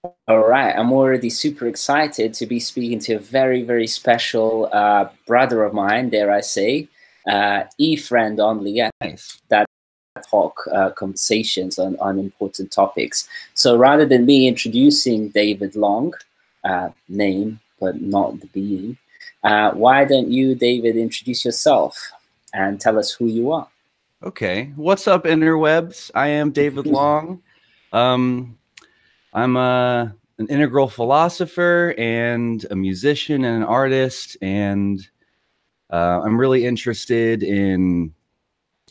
All right, I'm already super excited to be speaking to a very, very special brother of mine, dare I say, friend only, yeah, Nice. that talk conversations on important topics. So rather than me introducing David Long, name, but not the being, why don't you, David, introduce yourself and tell us who you are? Okay. What's up, interwebs? I am David Long. I'm an integral philosopher and a musician and an artist, and I'm really interested in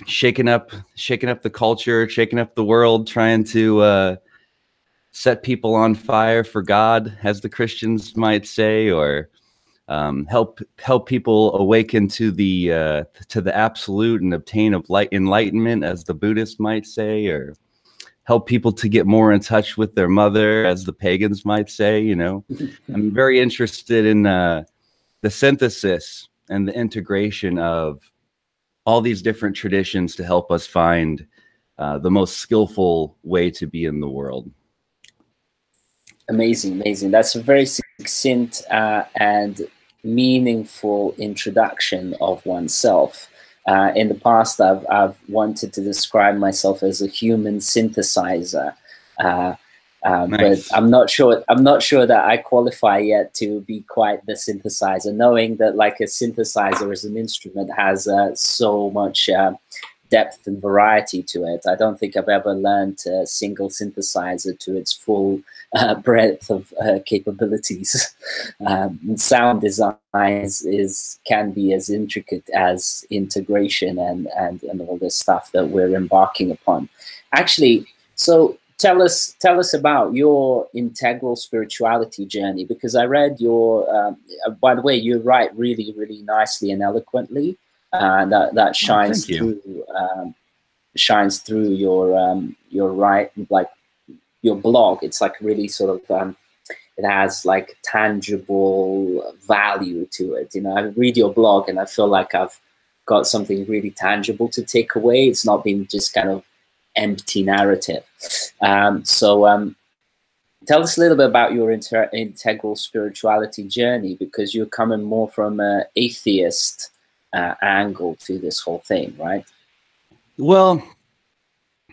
shaking up the culture, shaking up the world, trying to set people on fire for God, as the Christians might say, or help people awaken to the absolute and obtain of enlightenment, as the Buddhists might say, or help people to get more in touch with their mother, as the pagans might say. You know, I'm very interested in the synthesis and the integration of all these different traditions to help us find the most skillful way to be in the world. Amazing, amazing. That's a very succinct and meaningful introduction of oneself. In the past, I've wanted to describe myself as a human synthesizer, nice. But I'm not sure that I qualify yet to be quite the synthesizer. Knowing that, like, a synthesizer as an instrument has so much depth and variety to it. I don't think I've ever learned a single synthesizer to its full breadth of capabilities. Sound design can be as intricate as integration and all this stuff that we're embarking upon. Actually, so tell us about your integral spirituality journey, because I read your. By the way, you write really, really nicely and eloquently. That shines through your right, like your blog. It's like really sort of it has like tangible value to it. You know, I read your blog and I feel like I've got something really tangible to take away. It's not been just kind of empty narrative. Tell us a little bit about your integral spirituality journey, because you're coming more from an atheist angle to this whole thing, right? Well,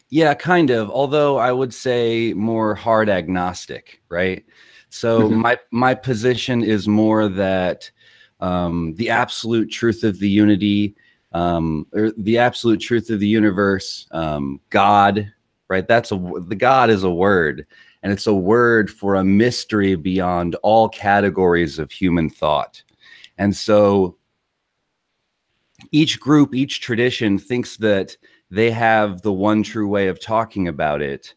yeah, kind of. Although I would say more hard agnostic, right? So my position is more that the absolute truth of the unity, or the absolute truth of the universe, God, right? The God is a word, and it's a word for a mystery beyond all categories of human thought. And so each group, each tradition thinks that they have the one true way of talking about it.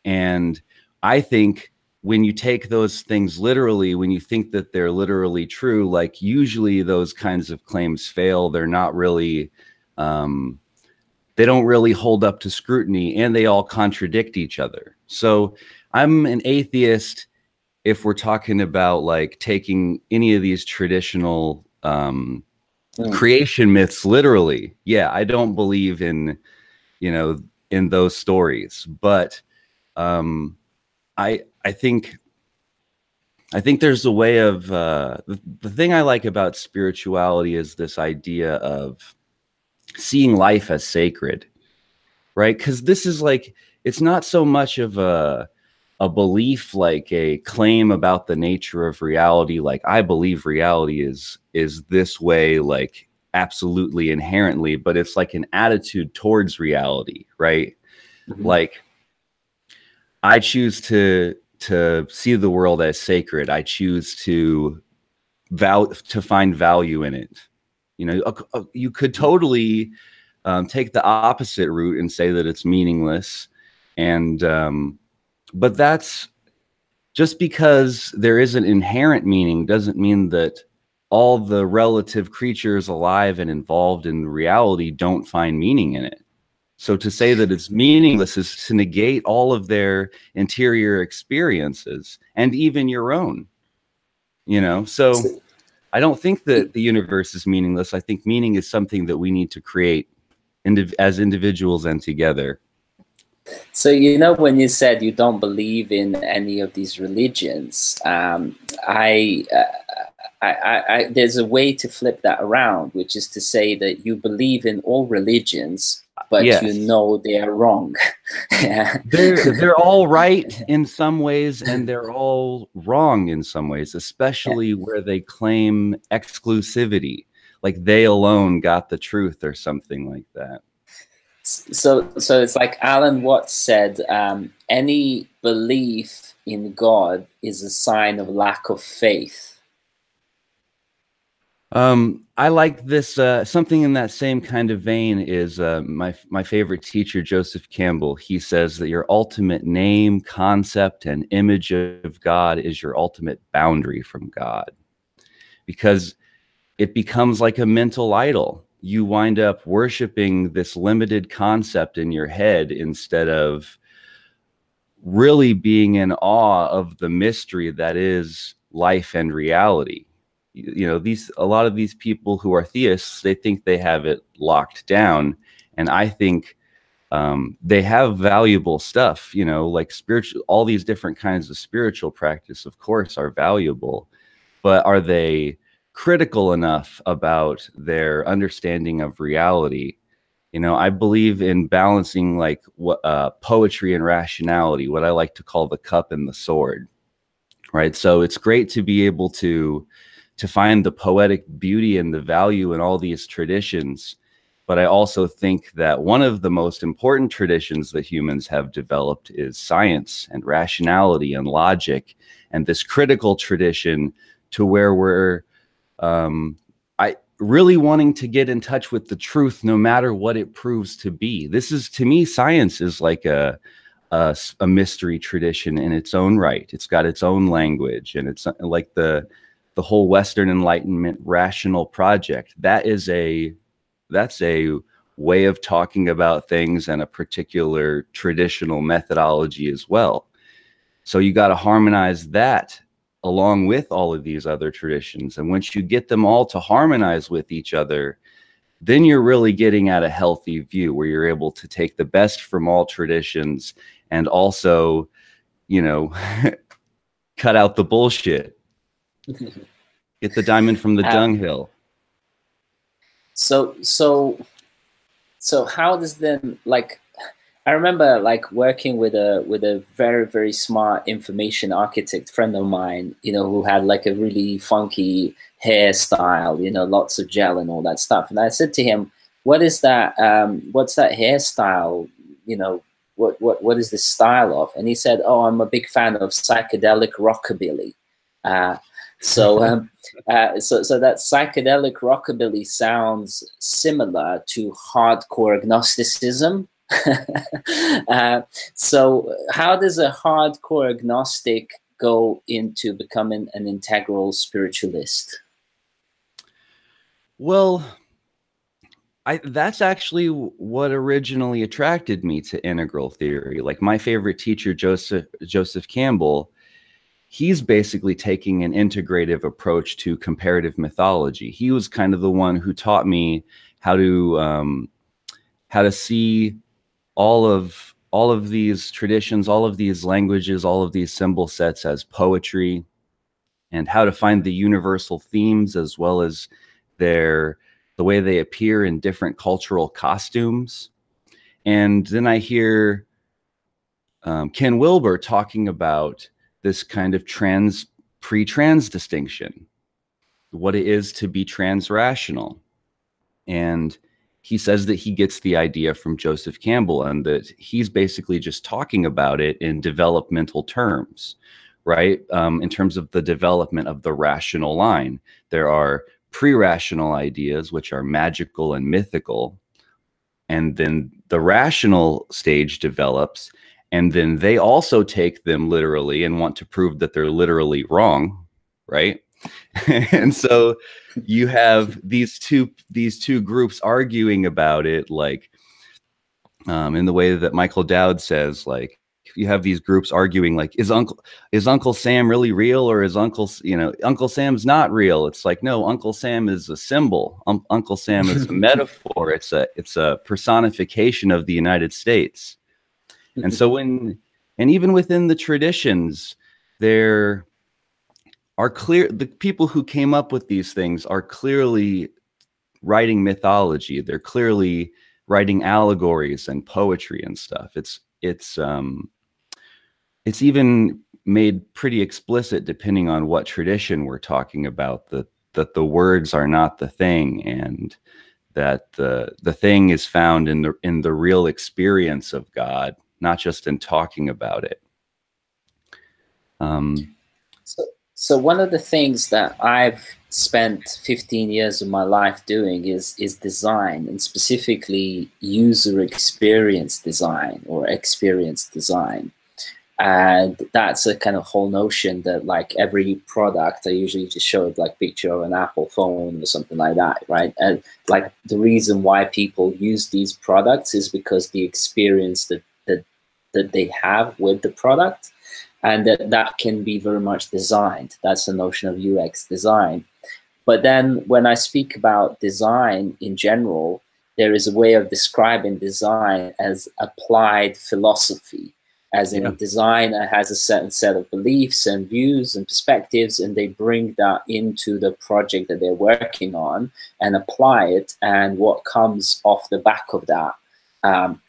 And I think when you take those things literally, when you think that they're literally true, like usually those kinds of claims fail. They're not really, they don't really hold up to scrutiny, and they all contradict each other. So I'm an atheist if we're talking about like taking any of these traditional creation myths literally. Yeah, I don't believe in, you know, in those stories, but I think there's a way of the thing I like about spirituality is this idea of seeing life as sacred, right? Because this is like, it's not so much of a belief, like a claim about the nature of reality, like I believe reality is this way, like absolutely inherently, but it's like an attitude towards reality, right? Like I choose to see the world as sacred. I choose to find value in it. You know, you could totally take the opposite route and say that it's meaningless, and but that's just because there is an inherent meaning doesn't mean that all the relative creatures alive and involved in reality don't find meaning in it. So to say that it's meaningless is to negate all of their interior experiences and even your own, you know? So I don't think that the universe is meaningless. I think meaning is something that we need to create as individuals and together. So, you know, when you said you don't believe in any of these religions, there's a way to flip that around, which is to say that you believe in all religions, but you Yes. know they are wrong. Yeah. They're all right in some ways, and they're all wrong in some ways, especially where they claim exclusivity, like they alone got the truth or something like that. So it's like Alan Watts said, any belief in God is a sign of lack of faith. I like this. Something in that same kind of vein is my favorite teacher, Joseph Campbell. He says that your ultimate name, concept, and image of God is your ultimate boundary from God, because it becomes like a mental idol. You wind up worshiping this limited concept in your head instead of really being in awe of the mystery that is life and reality. You know, a lot of these people who are theists, they think they have it locked down, and I think they have valuable stuff. You know, like spiritual, all these different kinds of spiritual practice, of course, are valuable, but are they critical enough about their understanding of reality? You know, I believe in balancing like what poetry and rationality, what I like to call the cup and the sword, right? So it's great to be able to find the poetic beauty and the value in all these traditions. But I also think that one of the most important traditions that humans have developed is science and rationality and logic, and this critical tradition to where we're I really wanting to get in touch with the truth, no matter what it proves to be. This is, to me, science is like a mystery tradition in its own right. It's got its own language, and it's like the whole Western Enlightenment rational project. That's a way of talking about things and a particular traditional methodology as well. So you got to harmonize that along with all of these other traditions. And once you get them all to harmonize with each other, then you're really getting at a healthy view where you're able to take the best from all traditions and also, you know, cut out the bullshit. Get the diamond from the dunghill. So how does then, like, I remember like working with a very, very smart information architect friend of mine, you know, who had like a really funky hairstyle, you know, lots of gel and all that stuff. And I said to him, "What is that? What's that hairstyle? You know, what is this style of?" And he said, "Oh, I'm a big fan of psychedelic rockabilly." So that psychedelic rockabilly sounds similar to hardcore agnosticism. So how does a hardcore agnostic go into becoming an integral spiritualist? Well, that's actually what originally attracted me to integral theory. Like my favorite teacher, Joseph Campbell, he's basically taking an integrative approach to comparative mythology. He was kind of the one who taught me how to see all of these traditions, all of these languages, all of these symbol sets as poetry, and how to find the universal themes as well as the way they appear in different cultural costumes. And then I hear Ken Wilber talking about this kind of pre-trans distinction, what it is to be transrational. And he says that he gets the idea from Joseph Campbell and that he's basically just talking about it in developmental terms, right? In terms of the development of the rational line. There are pre-rational ideas, which are magical and mythical. And then the rational stage develops, and then they also take them literally and want to prove that they're literally wrong, right? And so you have these two groups arguing about it, like in the way that Michael Dowd says, like you have these groups arguing, like is Uncle Sam really real, or is Uncle Sam's not real? It's like, no, Uncle Sam is a symbol. Uncle Sam is a metaphor. It's a personification of the United States. And so and even within the traditions, there are the people who came up with these things are clearly writing mythology. They're clearly writing allegories and poetry and stuff. It's even made pretty explicit, depending on what tradition we're talking about, that the words are not the thing, and that the thing is found in the real experience of God, not just in talking about it. So one of the things that I've spent 15 years of my life doing is design, and specifically user experience design or experience design. And that's a kind of whole notion that, like, every product, I usually just show it like picture of an Apple phone or something like that, right? And like the reason why people use these products is because the experience that they have with the product, and that can be very much designed. That's the notion of UX design. But then when I speak about design in general, there is a way of describing design as applied philosophy, as in a designer has a certain set of beliefs and views and perspectives, and they bring that into the project that they're working on and apply it. And what comes off the back of that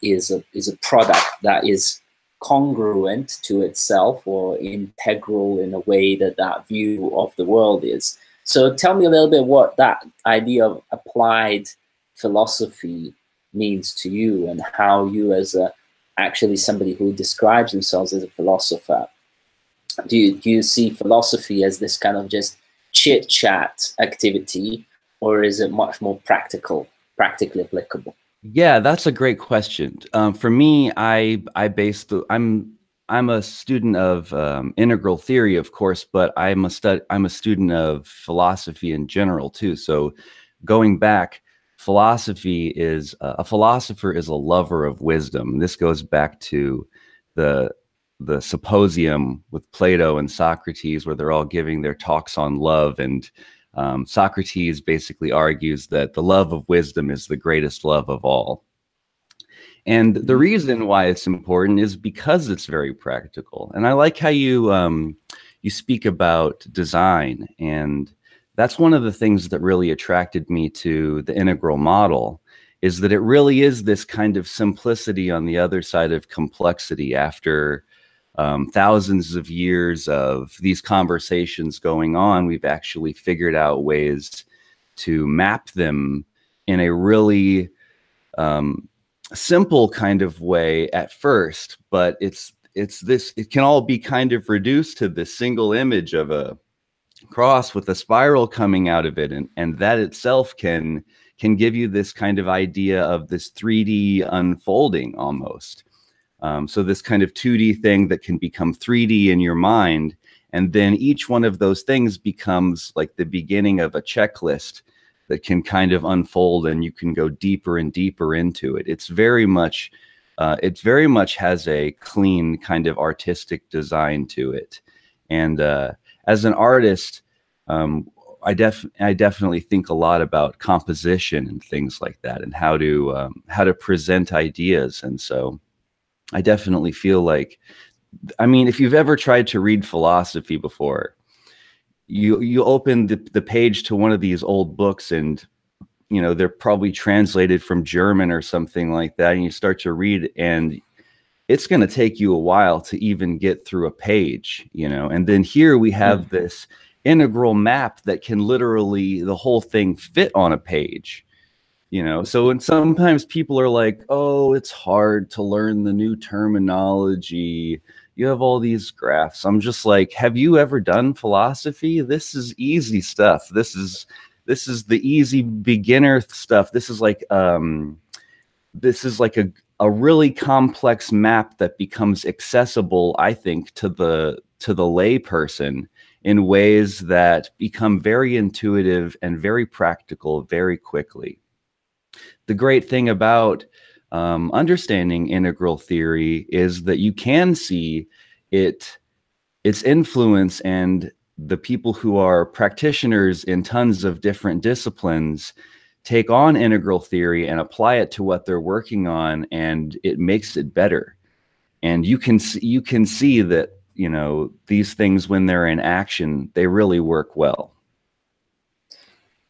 is a product that is congruent to itself or integral in a way that that view of the world is. So tell me a little bit what that idea of applied philosophy means to you, and how you, as actually somebody who describes themselves as a philosopher, do you see philosophy as this kind of just chit chat activity, or is it much more practically applicable? Yeah, that's a great question. For me, I'm a student of integral theory, of course, but I'm a student of philosophy in general too. So going back, philosophy is a philosopher is a lover of wisdom. This goes back to the symposium with Plato and Socrates, where they're all giving their talks on love, and Socrates basically argues that the love of wisdom is the greatest love of all. And the reason why it's important is because it's very practical. And I like how you speak about design. And that's one of the things that really attracted me to the integral model, is that it really is this kind of simplicity on the other side of complexity. After thousands of years of these conversations going on, we've actually figured out ways to map them in a really simple kind of way at first, but it can all be kind of reduced to this single image of a cross with a spiral coming out of it, and that itself can give you this kind of idea of this 3D unfolding almost. So this kind of 2D thing that can become 3D in your mind, and then each one of those things becomes like the beginning of a checklist that can kind of unfold, and you can go deeper and deeper into it. It very much has a clean kind of artistic design to it. And as an artist, I definitely think a lot about composition and things like that, and how to present ideas. And so I definitely feel like, I mean, if you've ever tried to read philosophy before, you open the page to one of these old books, and they're probably translated from German or something like that, and you start to read, and it's going to take you a while to even get through a page, and then here we have this integral map that can literally, the whole thing, fit on a page. So when sometimes people are like, oh, it's hard to learn the new terminology, you have all these graphs, I'm just like, have you ever done philosophy? This is easy stuff. This is the easy beginner stuff. This is like a really complex map that becomes accessible, I think, to the lay person in ways that become very intuitive and very practical very quickly. The great thing about understanding integral theory is that you can see its influence, and the people who are practitioners in tons of different disciplines take on integral theory and apply it to what they're working on, and it makes it better. And you can see that, you know, these things, when they're in action, they really work well.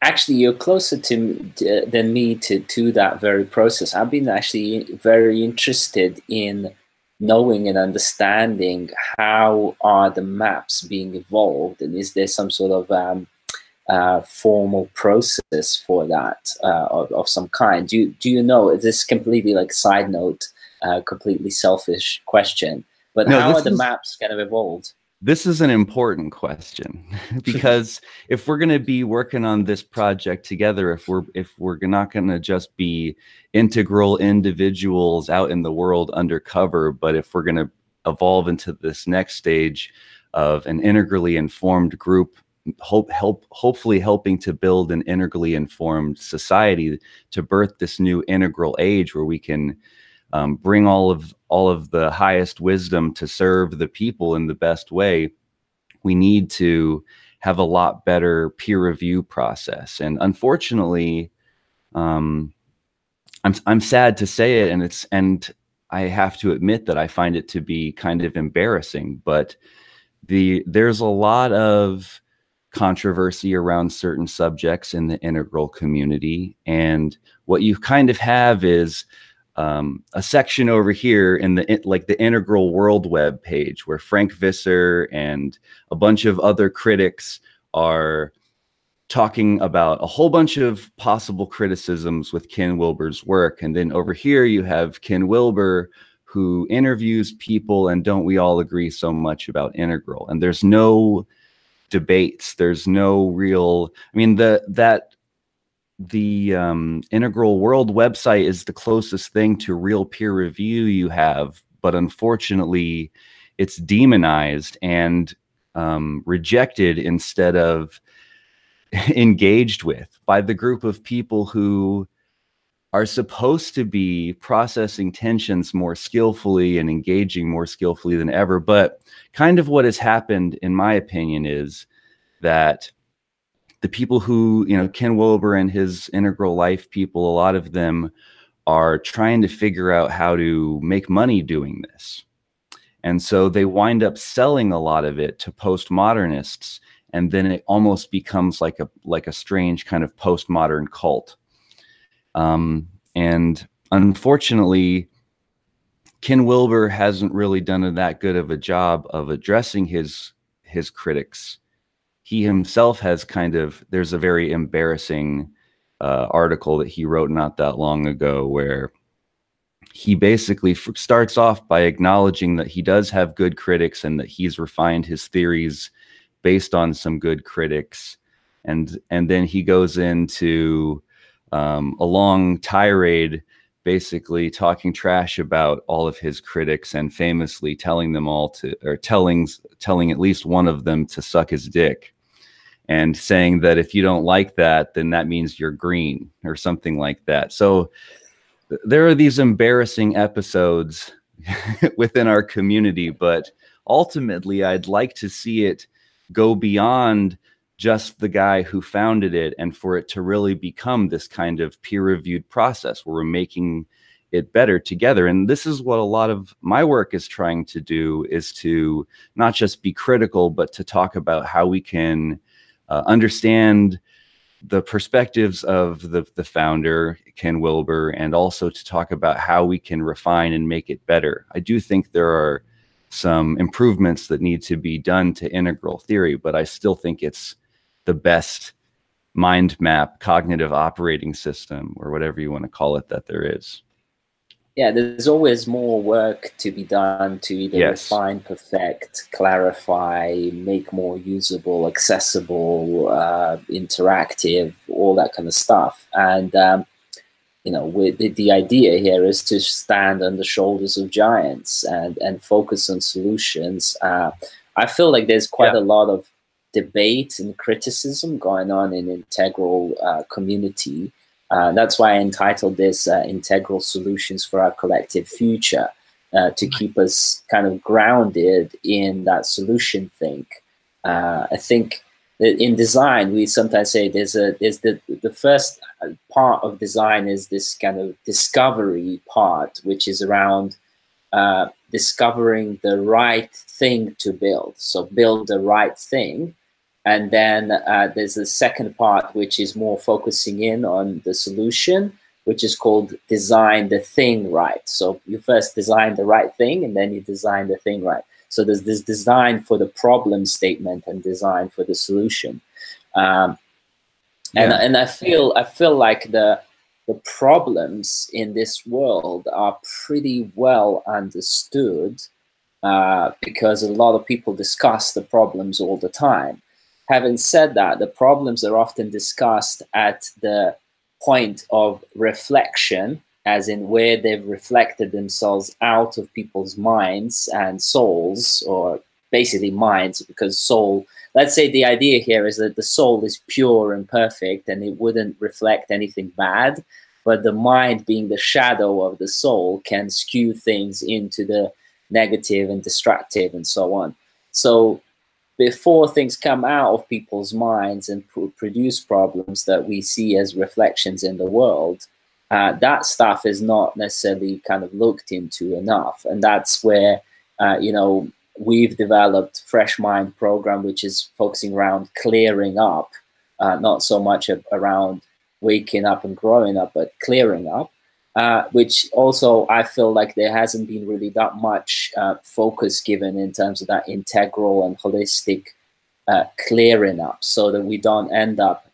Actually, you're closer than me to that very process. I've been actually very interested in knowing and understanding how are the maps being evolved, and is there some sort of formal process for that of some kind? Do you know? Is this completely like side note, completely selfish question? But No, how are the maps kind of evolved? this is an important question because if we're going to be working on this project together, if we're not going to just be integral individuals out in the world undercover, but if we're going to evolve into this next stage of an integrally informed group, hopefully helping to build an integrally informed society to birth this new integral age where we can bring all of the highest wisdom to serve the people in the best way, we need to have a lot better peer review process. And unfortunately, I'm sad to say it, and I have to admit that I find it to be kind of embarrassing, but there's a lot of controversy around certain subjects in the integral community, and what you kind of have is a section over here in the Integral World web page where Frank Visser and a bunch of other critics are talking about a whole bunch of possible criticisms with Ken Wilber's work. And then over here you have Ken Wilber, who interviews people, and don't we all agree so much about integral? And there's no debates. There's no real, I mean, the Integral World website is the closest thing to real peer review you have, but unfortunately it's demonized and rejected instead of engaged with by the group of people who are supposed to be processing tensions more skillfully and engaging more skillfully than ever. But kind of what has happened, in my opinion, is that the people who, you know, Ken Wilber and his integral life people, a lot of them are trying to figure out how to make money doing this. And so they wind up selling a lot of it to postmodernists, and then it almost becomes like a strange kind of postmodern cult. And unfortunately, Ken Wilber hasn't really done that good of a job of addressing his critics. He himself has there's a very embarrassing article that he wrote not that long ago where he basically starts off by acknowledging that he does have good critics and that he's refined his theories based on some good critics. And then he goes into a long tirade basically talking trash about all of his critics and famously telling them all to, or telling at least one of them to suck his dick, and saying that if you don't like that, then that means you're green or something like that. So there are these embarrassing episodes within our community, but ultimately I'd like to see it go beyond just the guy who founded it, and for it to really become this kind of peer-reviewed process where we're making it better together. And this is what a lot of my work is trying to do, is to not just be critical, but to talk about how we can understand the perspectives of the founder, Ken Wilber, and also to talk about how we can refine and make it better. I do think there are some improvements that need to be done to integral theory, but I still think it's the best mind map, cognitive operating system, or whatever you want to call it, that there is. Yeah, there's always more work to be done to either refine, perfect, clarify, make more usable, accessible, interactive, all that kind of stuff. And, you know, the idea here is to stand on the shoulders of giants and focus on solutions. I feel like there's quite a lot of debate and criticism going on in integral community. That's why I entitled this Integral Solutions for Our Collective Future, to keep us kind of grounded in that solution think. I think that in design, we sometimes say there's the first part of design is this kind of discovery part, which is around discovering the right thing to build. So build the right thing. And then there's a second part, which is more focusing in on the solution, which is called design the thing right. So you first design the right thing, and then you design the thing right. So there's this design for the problem statement and design for the solution. And I feel like the problems in this world are pretty well understood, because a lot of people discuss the problems all the time. Having said that, the problems are often discussed at the point of reflection, as in where they've reflected themselves out of people's minds and souls, or basically minds, because soul, let's say the idea here is that the soul is pure and perfect and it wouldn't reflect anything bad, but the mind, being the shadow of the soul, can skew things into the negative and destructive and so on. So before things come out of people's minds and produce problems that we see as reflections in the world, that stuff is not necessarily kind of looked into enough. And that's where, you know, we've developed Fresh Mind program, which is focusing around clearing up, not so much around waking up and growing up, but clearing up, which also I feel like there hasn't been really that much focus given in terms of that integral and holistic clearing up, so that we don't end up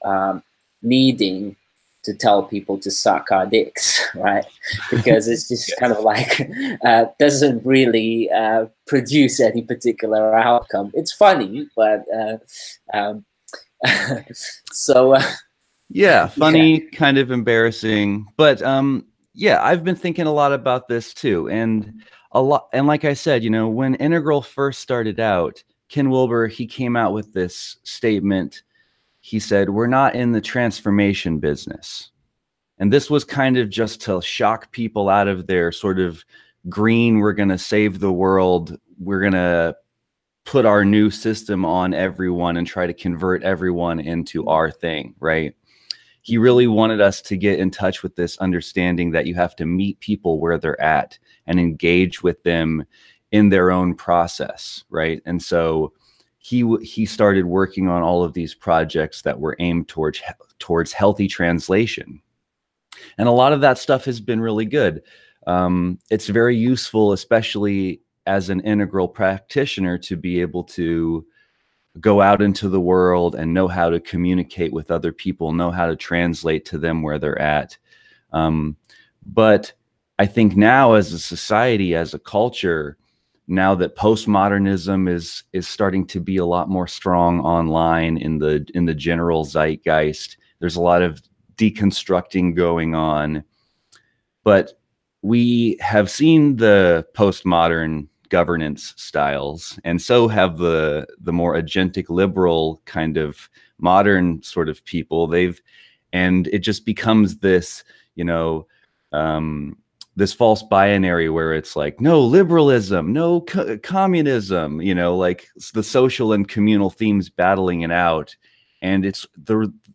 needing to tell people to suck our dicks, right? Because it's just kind of like doesn't really produce any particular outcome. It's funny, but so yeah, funny, kind of embarrassing, but yeah, I've been thinking a lot about this too, and like I said, you know, when Integral first started out, Ken Wilber, he came out with this statement. He said, "We're not in the transformation business." And this was kind of just to shock people out of their sort of green, we're going to save the world, we're going to put our new system on everyone and try to convert everyone into our thing, right? He really wanted us to get in touch with this understanding that you have to meet people where they're at and engage with them in their own process, right? And so he started working on all of these projects that were aimed towards healthy translation. And a lot of that stuff has been really good. It's very useful, especially as an integral practitioner, to be able to go out into the world and know how to communicate with other people, know how to translate to them where they're at. But I think now, as a society, as a culture, now that postmodernism is starting to be a lot more strong online in the general zeitgeist, there's a lot of deconstructing going on. But we have seen the postmodern governance styles, and so have the more agentic liberal kind of modern sort of people. And it just becomes this, you know, this false binary where it's like, no liberalism, no communism, you know, like the social and communal themes battling it out. And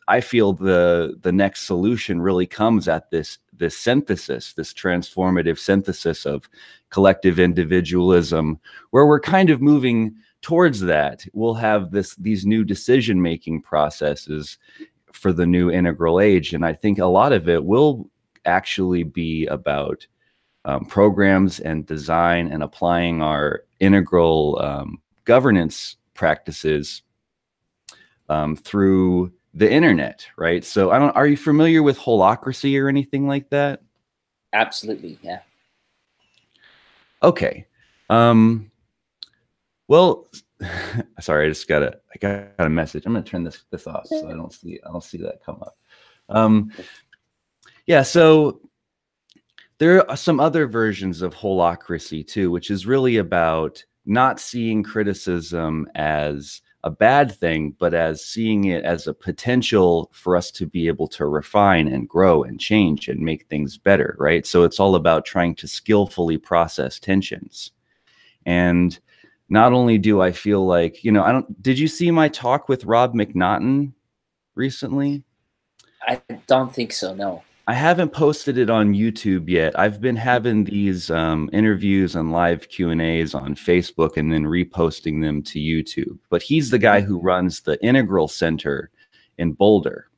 I feel the next solution really comes at this synthesis, this transformative synthesis of collective individualism, where we're kind of moving towards that. We'll have these new decision-making processes for the new integral age. And I think a lot of it will actually be about programs and design and applying our integral governance practices through the internet, right? So are you familiar with holacracy or anything like that? Absolutely, yeah. Okay. Well, sorry, I got a message. I'm gonna turn this off so I don't see that come up. Yeah, so there are some other versions of holacracy too, which is really about not seeing criticism as a bad thing, but as seeing it as a potential for us to be able to refine and grow and change and make things better, right? So it's all about trying to skillfully process tensions. And not only do I feel like, you know, did you see my talk with Rob McNaughton recently? I don't think so, no. I haven't posted it on YouTube yet. I've been having these interviews and live Q&As on Facebook and then reposting them to YouTube. But he's the guy who runs the Integral Center in Boulder.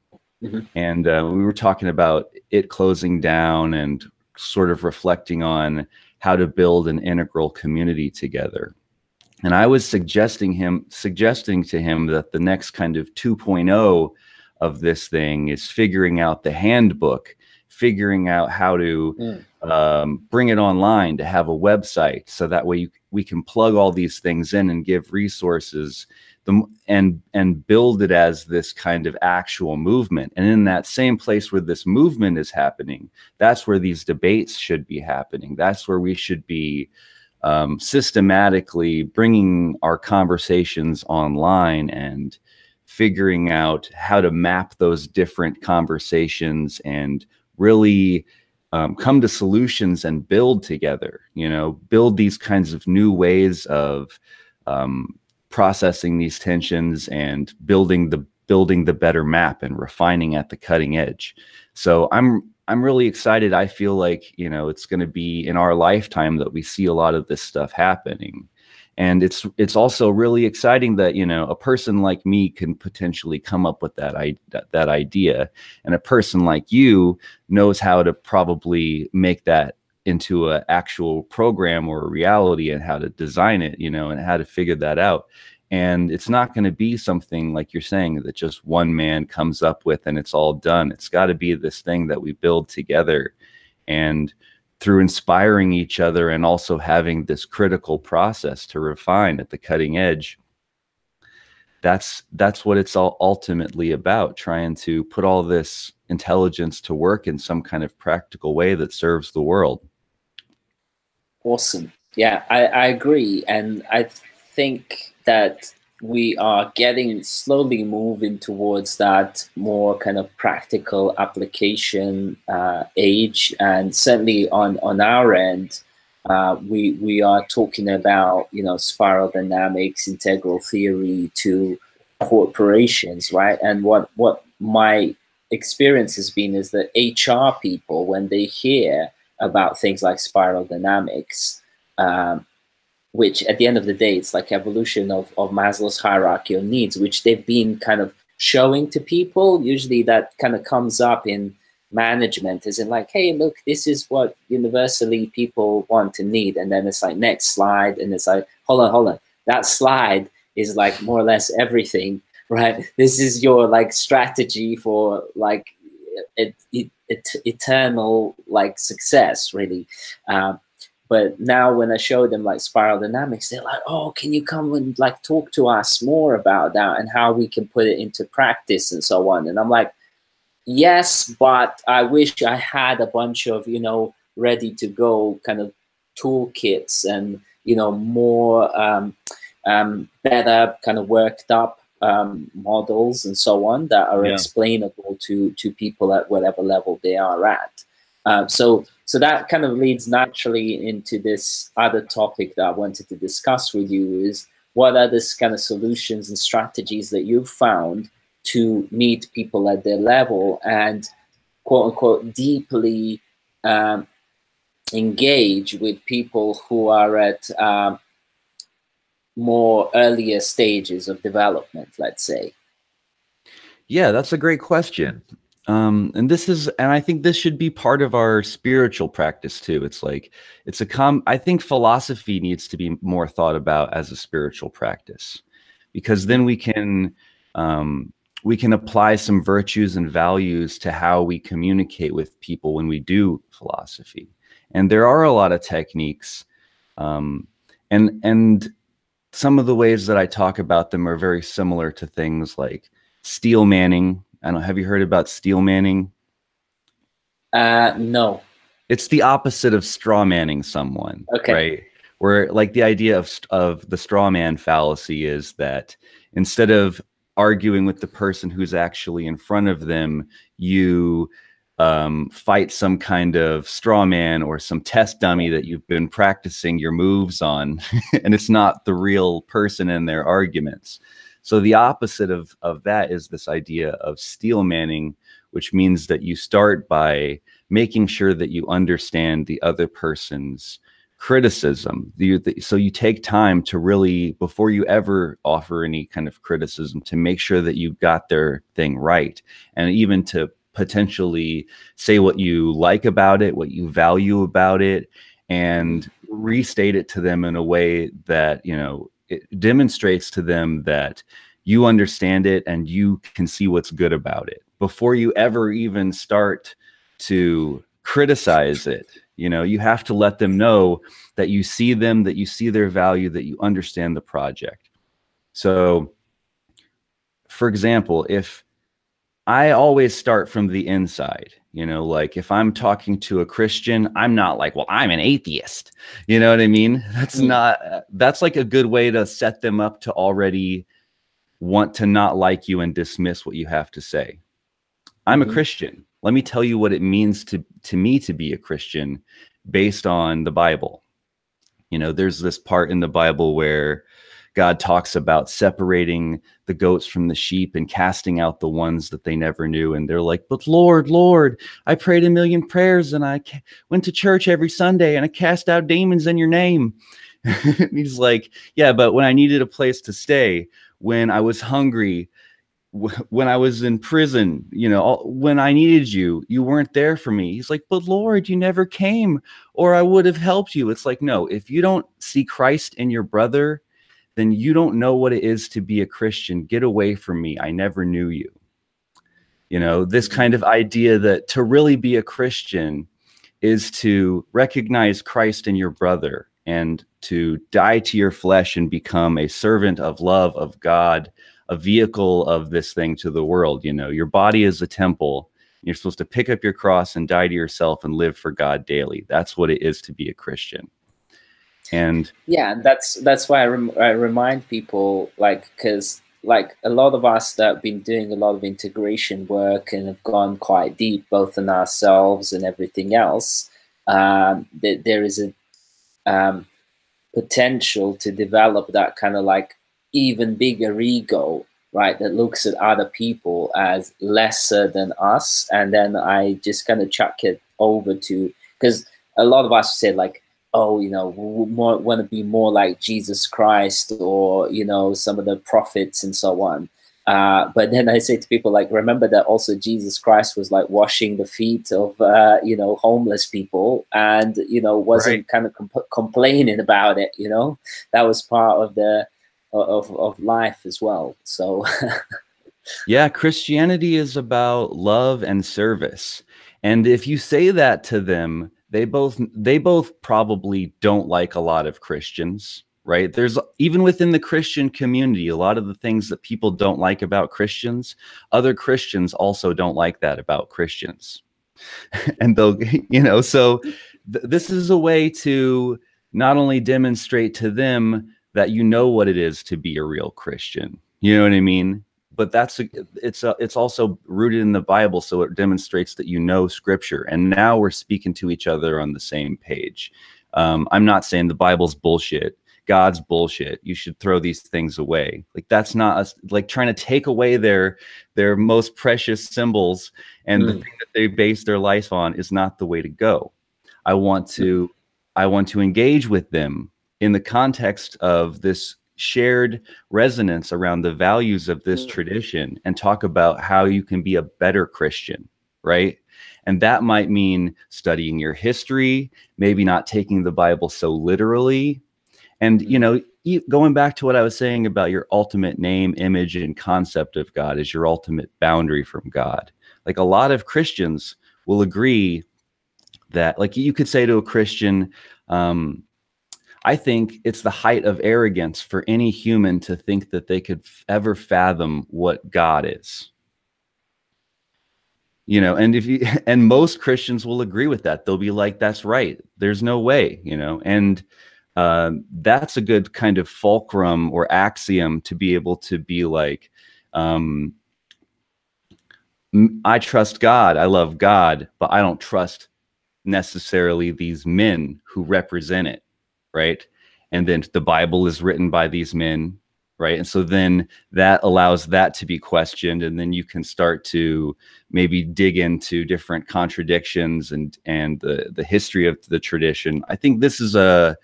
Mm-hmm. And we were talking about it closing down and sort of reflecting on how to build an integral community together. And I was suggesting to him that the next kind of 2.0 of this thing is figuring out the handbook, figuring out how to bring it online, to have a website, so that way we can plug all these things in and give resources and build it as this kind of actual movement. And in that same place where this movement is happening, that's where these debates should be happening. That's where we should be systematically bringing our conversations online and figuring out how to map those different conversations and really come to solutions and build together, build these kinds of new ways of processing these tensions and building the better map and refining at the cutting edge. So I'm really excited. I feel like, it's going to be in our lifetime that we see a lot of this stuff happening. And it's also really exciting that, a person like me can potentially come up with that idea. And a person like you knows how to probably make that into an actual program or a reality, and how to design it, and how to figure that out. And it's not going to be something like you're saying that just one man comes up with and it's all done. It's got to be this thing that we build together, and through inspiring each other and also having this critical process to refine at the cutting edge. That's what it's all ultimately about, trying to put all this intelligence to work in some kind of practical way that serves the world. Awesome. Yeah, I agree. And I think that we are slowly moving towards that more kind of practical application age. And certainly on our end, we are talking about, spiral dynamics, integral theory to corporations, right? And what my experience has been is that HR people, when they hear about things like spiral dynamics, which at the end of the day, it's like evolution of Maslow's hierarchy of needs, which they've been kind of showing to people. Usually that kind of comes up in management, as in like, hey, look, this is what universally people want and need. And then it's like, next slide. And it's like, hold on. That slide is like more or less everything, right? This is your like strategy for like eternal like success, really. But now when I show them like spiral dynamics, they're like, oh, can you come and like talk to us more about that and how we can put it into practice and so on? And I'm like, yes, but I wish I had a bunch of, ready to go kind of toolkits and, more better kind of worked up models and so on that are explainable to people at whatever level they are at. So that kind of leads naturally into this other topic that I wanted to discuss with you, is what are this kind of solutions and strategies that you've found to meet people at their level and quote unquote deeply engage with people who are at more earlier stages of development, let's say. Yeah, that's a great question. And I think this should be part of our spiritual practice too. It's like, I think philosophy needs to be more thought about as a spiritual practice, because then we can apply some virtues and values to how we communicate with people when we do philosophy. And there are a lot of techniques, and some of the ways that I talk about them are very similar to things like steel manning. Have you heard about steel manning? No. It's the opposite of straw manning someone, okay. Right? Where like the idea of the straw man fallacy is that instead of arguing with the person who's actually in front of them, you fight some kind of straw man or some test dummy that you've been practicing your moves on, and it's not the real person in their arguments. So the opposite of that is this idea of steel manning, which means that you start by making sure that you understand the other person's criticism. So you take time to really, before you ever offer any kind of criticism, to make sure that you got their thing right, and even to potentially say what you like about it, what you value about it, and restate it to them in a way that, you know, it demonstrates to them that you understand it and you can see what's good about it before you ever even start to criticize it. You know, you have to let them know that you see them, that you see their value, that you understand the project. So, for example, if I always start from the inside, you know, like if I'm talking to a Christian, I'm not like, well, I'm an atheist. You know what I mean? That's like a good way to set them up to already want to not like you and dismiss what you have to say. I'm a Christian. Let me tell you what it means to me to be a Christian based on the Bible. You know, there's this part in the Bible where God talks about separating the goats from the sheep and casting out the ones that they never knew. And they're like, but Lord, Lord, I prayed a million prayers and I went to church every Sunday and I cast out demons in your name. He's like, yeah, but when I needed a place to stay, when I was hungry, when I was in prison, you know, when I needed you, you weren't there for me. He's like, but Lord, you never came or I would have helped you. It's like, no, if you don't see Christ in your brother, then you don't know what it is to be a Christian. Get away from me. I never knew you. You know, this kind of idea that to really be a Christian is to recognize Christ in your brother and to die to your flesh and become a servant of love of God, a vehicle of this thing to the world. You know, your body is a temple. You're supposed to pick up your cross and die to yourself and live for God daily. That's what it is to be a Christian. And yeah, that's why I remind people, like, because like a lot of us that have been doing a lot of integration work and have gone quite deep, both in ourselves and everything else, there is a potential to develop that kind of like even bigger ego, right? That looks at other people as lesser than us, and then I just kind of chuck it over to, because a lot of us said like, oh, you know, we want to be more like Jesus Christ or, you know, some of the prophets and so on. But then I say to people, like, remember that also Jesus Christ was like washing the feet of, you know, homeless people and, you know, wasn't kind of complaining about it, you know, that was part of the, of life as well. So, yeah, Christianity is about love and service. And if you say that to them, they both probably don't like a lot of Christians, right? There's even within the Christian community, a lot of the things that people don't like about Christians, other Christians also don't like that about Christians. And they'll, you know, so this is a way to not only demonstrate to them that you know what it is to be a real Christian, you know what I mean? But it's also rooted in the Bible, so it demonstrates that you know Scripture, and now we're speaking to each other on the same page. I'm not saying the Bible's bullshit, God's bullshit, you should throw these things away. Like that's not us, like trying to take away their most precious symbols and the thing that they base their life on is not the way to go. I want to engage with them in the context of this shared resonance around the values of this tradition and talk about how you can be a better Christian, right? And that might mean studying your history, maybe not taking the Bible so literally. And, you know, going back to what I was saying about your ultimate name, image, and concept of God is your ultimate boundary from God. Like a lot of Christians will agree that, like you could say to a Christian, I think it's the height of arrogance for any human to think that they could ever fathom what God is. You know, and and most Christians will agree with that. They'll be like, that's right. There's no way, you know, and that's a good kind of fulcrum or axiom to be able to be like, I trust God, I love God, but I don't trust necessarily these men who represent it, right? And then the Bible is written by these men, right? And so then that allows that to be questioned, and then you can start to maybe dig into different contradictions and the history of the tradition. I think this is a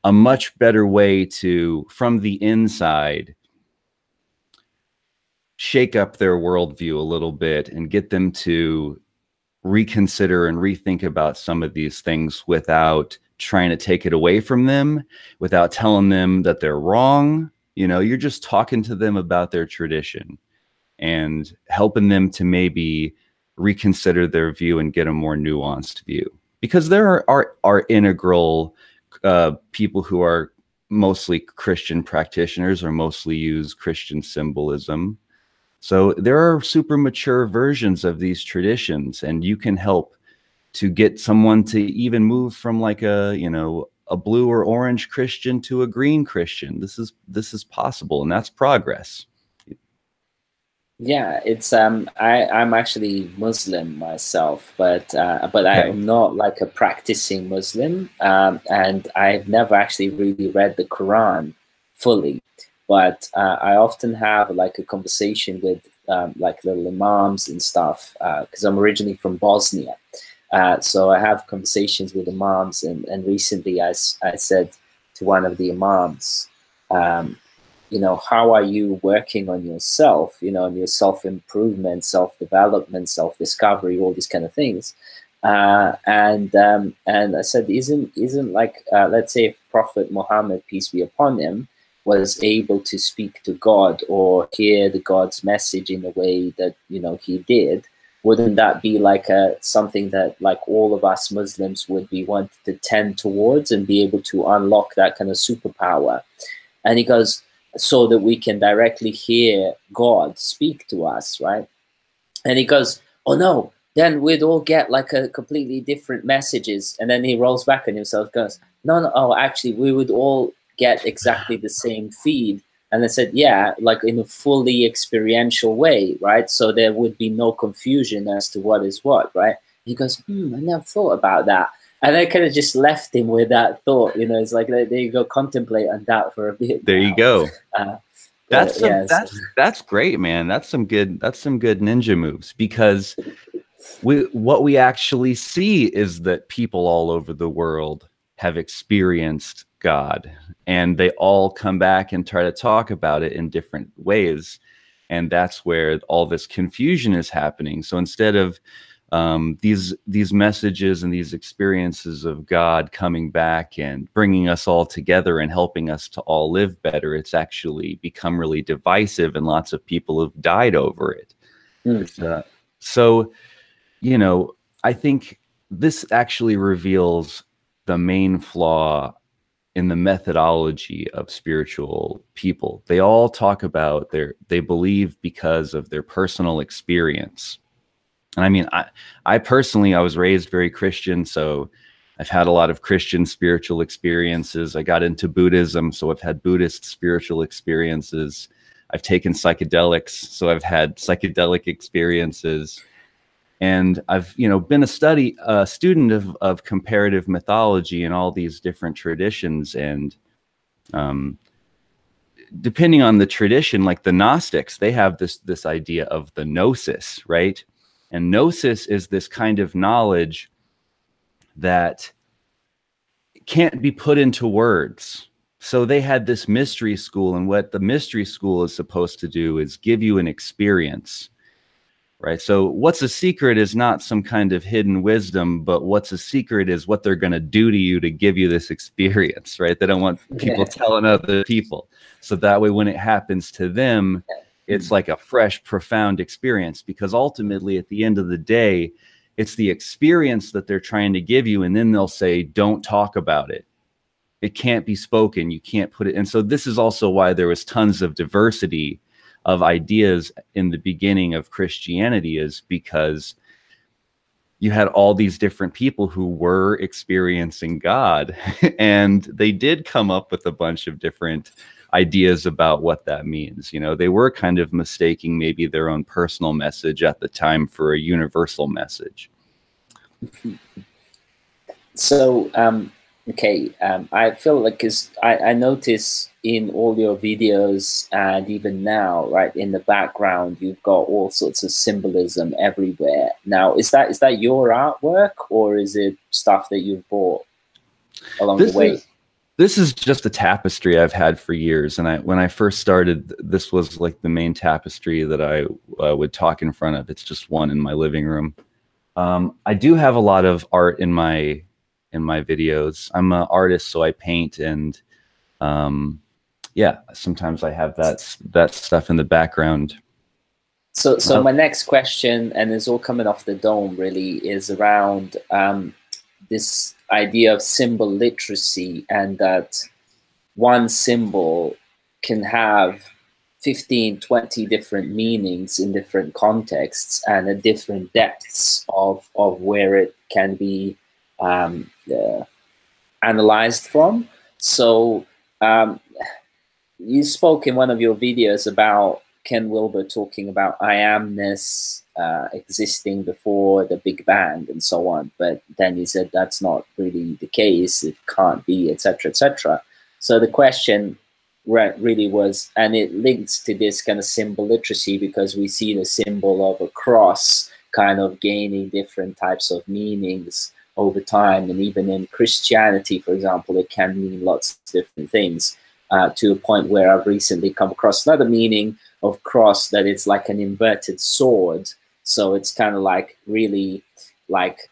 much better way to, from the inside, shake up their worldview a little bit and get them to reconsider and rethink about some of these things without trying to take it away from them, without telling them that they're wrong. You know, you're just talking to them about their tradition and helping them to maybe reconsider their view and get a more nuanced view. Because there are integral people who are mostly Christian practitioners or mostly use Christian symbolism. So there are super mature versions of these traditions, and you can help to get someone to even move from like a, you know, a blue or orange Christian to a green Christian. This is possible, and that's progress. Yeah, it's I'm actually Muslim myself, but Okay. I'm not like a practicing Muslim, and I've never actually really read the Quran fully. But I often have like a conversation with like little imams and stuff, because I'm originally from Bosnia. So I have conversations with imams, and recently I said to one of the imams, um, you know, how are you working on yourself, you know, on your self-improvement, self-development, self-discovery, all these kind of things. And I said, isn't like, let's say if Prophet Muhammad, peace be upon him, was able to speak to God or hear the God's message in the way that, you know, he did, wouldn't that be like something that like all of us Muslims would be wanting to tend towards and be able to unlock that kind of superpower? And he goes, so that we can directly hear God speak to us, right? And he goes, oh no, then we'd all get like a completely different messages. And then he rolls back on himself, goes, no, no, oh, actually, we would all get exactly the same feed. And I said, yeah, like in a fully experiential way, right? So there would be no confusion as to what is what, right? He goes, I never thought about that. And I kind of just left him with that thought, you know, it's like, there you go, contemplate on that for a bit There you now. go. Uh, That's some yes. that's great, man. That's some good ninja moves, because what we actually see is that people all over the world have experienced God, and they all come back and try to talk about it in different ways, and that's where all this confusion is happening. So instead of these messages and these experiences of God coming back and bringing us all together and helping us to all live better, it's actually become really divisive, and lots of people have died over it. It's so, you know, I think this actually reveals the main flaw in the methodology of spiritual people. They all talk about they believe because of their personal experience. And I mean, I personally, I was raised very Christian, so I've had a lot of Christian spiritual experiences. I got into Buddhism, so I've had Buddhist spiritual experiences. I've taken psychedelics, so I've had psychedelic experiences. And I've, you know, been a student of comparative mythology and all these different traditions. And um, depending on the tradition, like the Gnostics, they have this idea of the gnosis, right? And gnosis is this kind of knowledge that can't be put into words. So they had this mystery school, and what the mystery school is supposed to do is give you an experience, right? So what's a secret is not some kind of hidden wisdom, but what's a secret is what they're going to do to you to give you this experience, right? They don't want people telling other people. So that way, when it happens to them, it's like a fresh, profound experience, because ultimately at the end of the day, it's the experience that they're trying to give you. And then they'll say, don't talk about it. It can't be spoken. You can't put it. And so this is also why there was tons of diversity of ideas in the beginning of Christianity, is because you had all these different people who were experiencing God, and they did come up with a bunch of different ideas about what that means. You know, they were kind of mistaking maybe their own personal message at the time for a universal message. So, okay, I feel like, because I notice in all your videos and even now, right, in the background, you've got all sorts of symbolism everywhere. Now, is that your artwork, or is it stuff that you've bought along the way? This is just a tapestry I've had for years. And when I first started, this was like the main tapestry that I would talk in front of. It's just one in my living room. I do have a lot of art in my videos. I'm an artist, so I paint, and yeah, sometimes I have that stuff in the background. So my next question, and it's all coming off the dome really, is around this idea of symbol literacy, and that one symbol can have 15, 20 different meanings in different contexts and at different depths of where it can be analyzed from. So you spoke in one of your videos about Ken Wilber talking about I amness existing before the Big Bang and so on, but then you said that's not really the case, it can't be, etc., etc. So the question really was, and it links to this kind of symbol literacy, because we see the symbol of a cross kind of gaining different types of meanings over time, and even in Christianity, for example, it can mean lots of different things, to a point where I've recently come across another meaning of cross, that it's like an inverted sword. So it's kind of like really like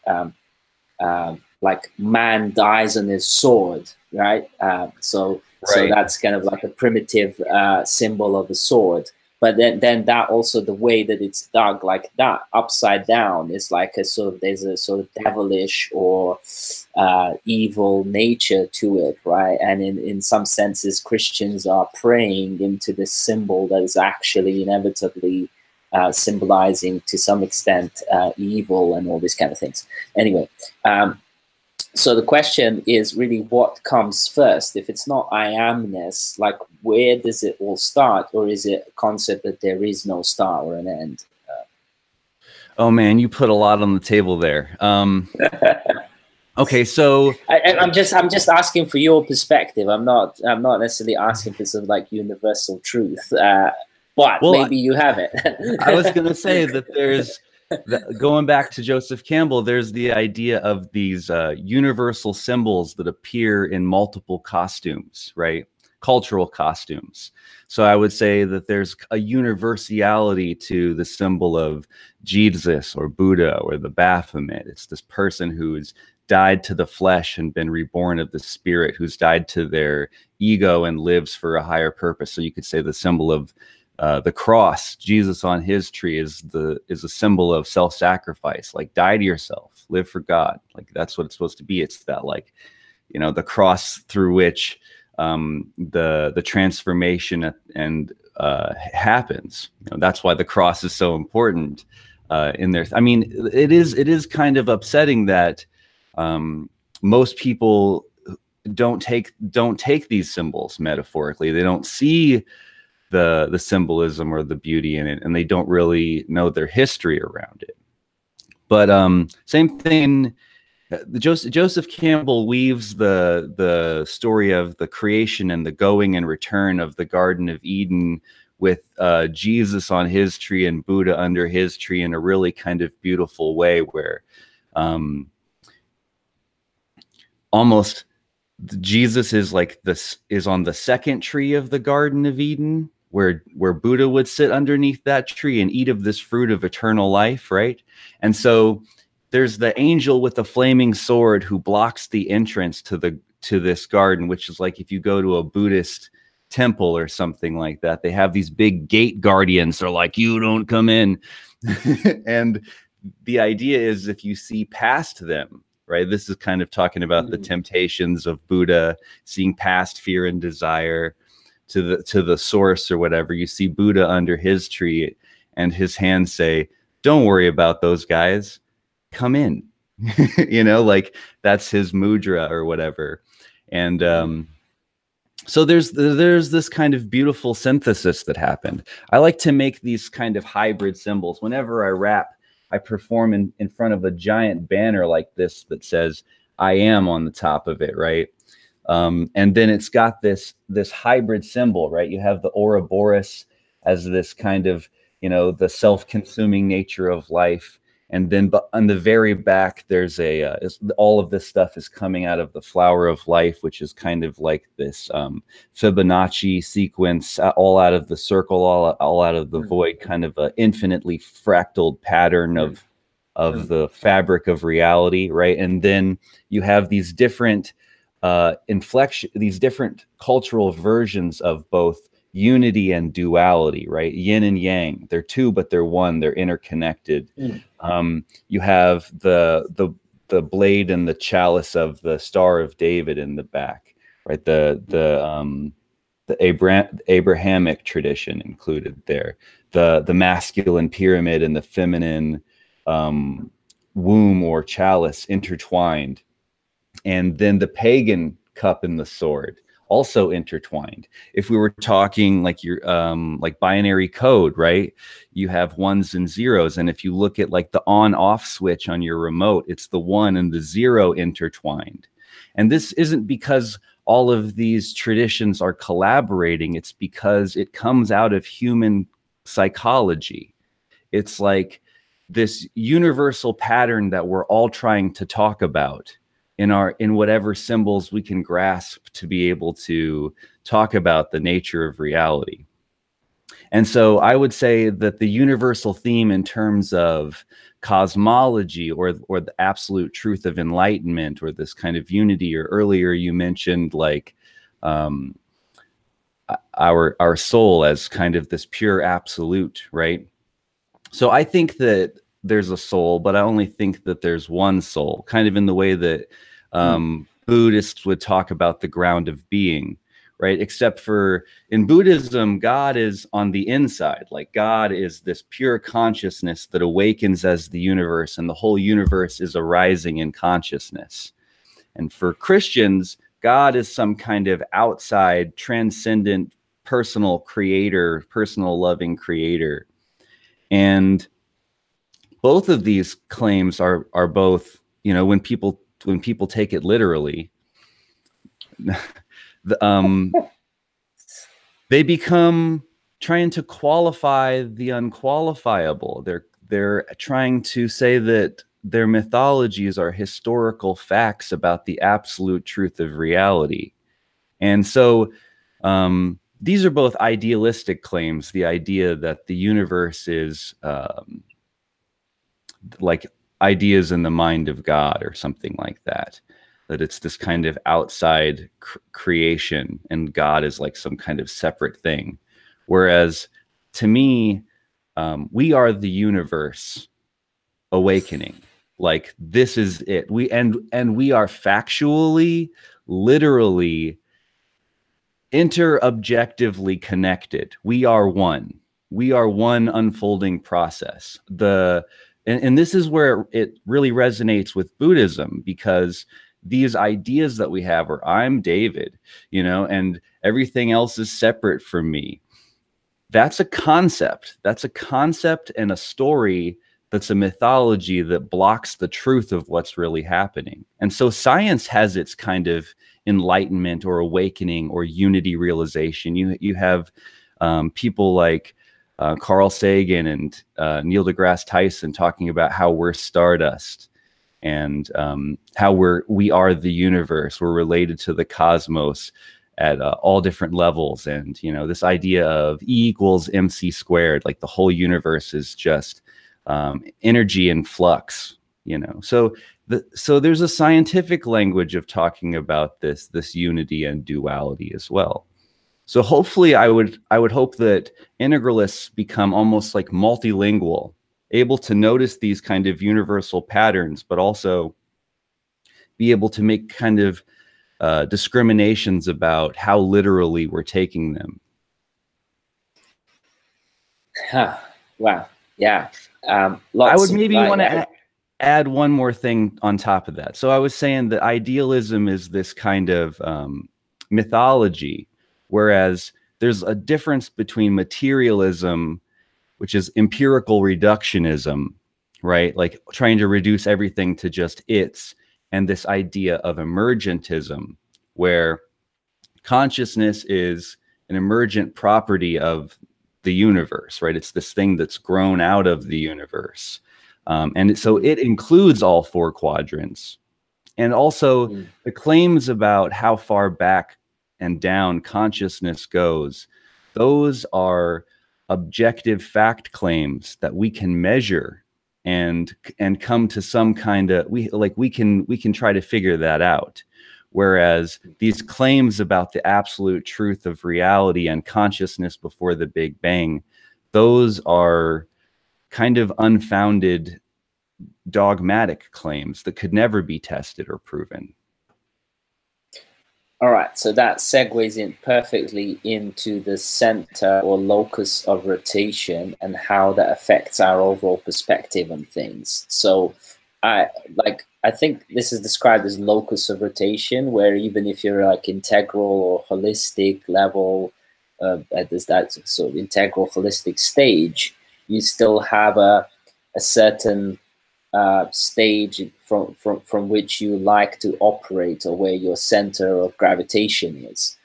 man dies on his sword, right? So that's kind of like a primitive symbol of a sword. But then that also, the way that it's dug like that, upside down, is like a sort of, there's a sort of devilish or evil nature to it, right? And in some senses, Christians are praying into this symbol that is actually inevitably symbolizing, to some extent, evil and all these kind of things. Anyway, so the question is really, what comes first? If it's not I amness, like, where does it all start? Or is it a concept that there is no start or an end? Oh man, you put a lot on the table there. Okay, so I'm just asking for your perspective. I'm not necessarily asking for some like universal truth, but well, maybe you have it. I was going to say that there's, going back to Joseph Campbell, there's the idea of these universal symbols that appear in multiple costumes, right? Cultural costumes. So I would say that there's a universality to the symbol of Jesus or Buddha or the Baphomet. It's this person who's died to the flesh and been reborn of the spirit, who's died to their ego and lives for a higher purpose. So you could say the symbol of the cross, Jesus on his tree, is a symbol of self-sacrifice. Like, die to yourself, live for God. Like, that's what it's supposed to be. It's that, like, you know, the cross through which the transformation and happens. You know, that's why the cross is so important in there. I mean, it is kind of upsetting that most people don't take these symbols metaphorically. They don't see the symbolism or the beauty in it, and they don't really know their history around it. But same thing, Joseph Campbell weaves the story of the creation and the going and return of the Garden of Eden with Jesus on his tree and Buddha under his tree in a really kind of beautiful way, where almost Jesus is like this, is on the second tree of the Garden of Eden, where Buddha would sit underneath that tree and eat of this fruit of eternal life, right? And so there's the angel with the flaming sword who blocks the entrance to this garden, which is like if you go to a Buddhist temple or something like that, they have these big gate guardians. They're like, you don't come in. And the idea is, if you see past them, right? This is kind of talking about the temptations of Buddha, seeing past fear and desire to the source or whatever. You see Buddha under his tree and his hands say, don't worry about those guys, come in. You know, like, that's his mudra or whatever. And So there's this kind of beautiful synthesis that happened. I like to make these kind of hybrid symbols. Whenever I rap, I perform in front of a giant banner like this that says "I am" on the top of it, right? And then it's got this hybrid symbol, right? You have the Ouroboros as this kind of, you know, the self-consuming nature of life. And then but on the very back, there's all of this stuff is coming out of the flower of life, which is kind of like this Fibonacci sequence, all out of the circle, all out of the void, kind of an infinitely fractaled pattern of the fabric of reality, right? And then you have these different inflection, these different cultural versions of both unity and duality, right? Yin and yang. They're two, but they're one. They're interconnected. You have the blade and the chalice of the Star of David in the back, right? The Abrahamic tradition included there. The masculine pyramid and the feminine womb or chalice intertwined. And then the pagan cup and the sword also intertwined. If we were talking like your like binary code, right? You have ones and zeros, and if you look at like the on-off switch on your remote, it's the 1 and the 0 intertwined. And this isn't because all of these traditions are collaborating. It's because it comes out of human psychology. It's like this universal pattern that we're all trying to talk about in whatever symbols we can grasp to be able to talk about the nature of reality. And so I would say that the universal theme in terms of cosmology or the absolute truth of enlightenment or this kind of unity, or earlier you mentioned like our soul as kind of this pure absolute, right? So I think that there's a soul, but I only think that there's one soul, kind of in the way that Buddhists would talk about the ground of being, right? Except for in Buddhism, God is on the inside. Like God is this pure consciousness that awakens as the universe, and the whole universe is arising in consciousness. And for Christians, God is some kind of outside, transcendent, personal creator, personal loving creator. And both of these claims are both, you know, when people take it literally, they become trying to qualify the unqualifiable. They're trying to say that their mythologies are historical facts about the absolute truth of reality. And so these are both idealistic claims, the idea that the universe is like ideas in the mind of God or something like that, that it's this kind of outside creation and God is like some kind of separate thing. Whereas to me, we are the universe awakening. Like this is it. We are factually, literally, interobjectively connected. We are one. We are one unfolding process. And this is where it really resonates with Buddhism, because these ideas that we have where I'm David, you know, and everything else is separate from me. That's a concept. That's a concept and a story that's a mythology that blocks the truth of what's really happening. And so science has its kind of enlightenment or awakening or unity realization. You have people like Carl Sagan and Neil deGrasse Tyson talking about how we're stardust and how we are the universe. We're related to the cosmos at all different levels. And, you know, this idea of E equals MC squared, like the whole universe is just energy in flux, you know. So there's a scientific language of talking about this unity and duality as well. So hopefully I would hope that integralists become almost like multilingual, able to notice these kind of universal patterns, but also be able to make kind of discriminations about how literally we're taking them. Huh. Wow. Yeah. I would maybe want to add one more thing on top of that. So I was saying that idealism is this kind of mythology Whereas there's a difference between materialism, which is empirical reductionism, right? Like trying to reduce everything to just its, and this idea of emergentism, where consciousness is an emergent property of the universe, right? It's this thing that's grown out of the universe. And so it includes all four quadrants. And also the claims about how far back and down consciousness goes, those are objective fact claims that we can measure and come to some kind of, we can try to figure that out. Whereas these claims about the absolute truth of reality and consciousness before the Big Bang, those are kind of unfounded, dogmatic claims that could never be tested or proven. All right, so that segues in perfectly into the center or locus of rotation and how that affects our overall perspective on things. So I think this is described as locus of rotation, where even if you're like integral or holistic level, at this that sort of integral holistic stage, you still have a certain stage from which you like to operate, or where your center of gravitation is.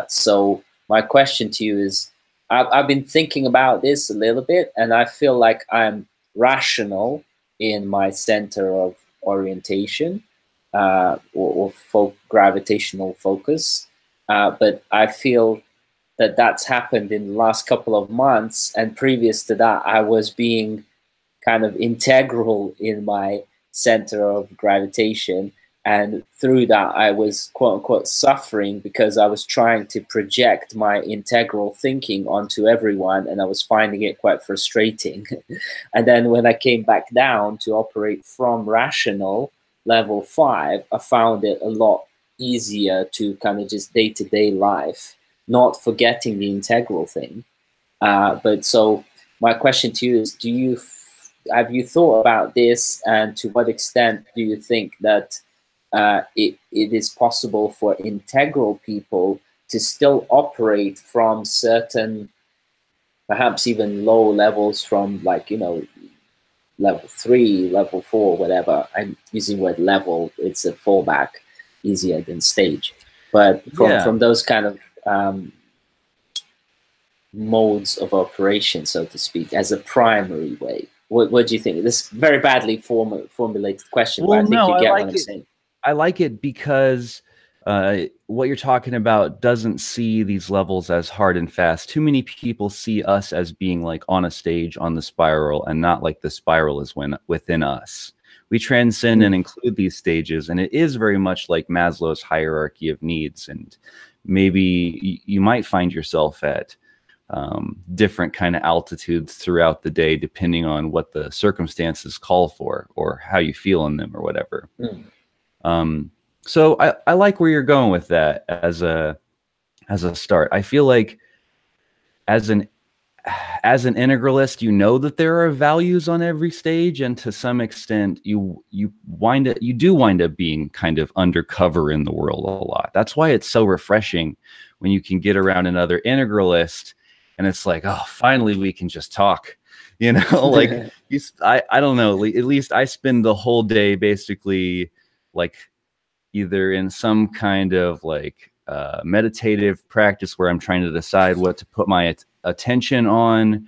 So my question to you is, I've been thinking about this a little bit, and I feel like I'm rational in my center of orientation, or gravitational focus, but I feel that that's happened in the last couple of months, and previous to that I was being kind of integral in my center of gravitation, and through that I was quote unquote suffering because I was trying to project my integral thinking onto everyone, and I was finding it quite frustrating. And then when I came back down to operate from rational level 5, I found it a lot easier to kind of just day-to-day life, not forgetting the integral thing. But so my question to you is, have you thought about this, and to what extent do you think that it is possible for integral people to still operate from certain, perhaps even low levels, from, like, you know, level 3, level 4, whatever. I'm using the word level, it's a fallback, easier than stage. But from those kind of modes of operation, so to speak, as a primary way. What do you think? This very badly formulated question, but I think you get what I'm saying. I like it because what you're talking about doesn't see these levels as hard and fast. Too many people see us as being like on a stage on the spiral, and not like the spiral is within us. We transcend and include these stages, and it is very much like Maslow's hierarchy of needs. And maybe you might find yourself at different kind of altitudes throughout the day, depending on what the circumstances call for, or how you feel in them, or whatever. So I like where you're going with that as a start. I feel like as an integralist, you know that there are values on every stage, and to some extent you do wind up being kind of undercover in the world a lot. That's why it's so refreshing when you can get around another integralist and it's like, oh, finally we can just talk, you know. Like I don't know, at least I spend the whole day basically like either in some kind of like meditative practice where I'm trying to decide what to put my attention on,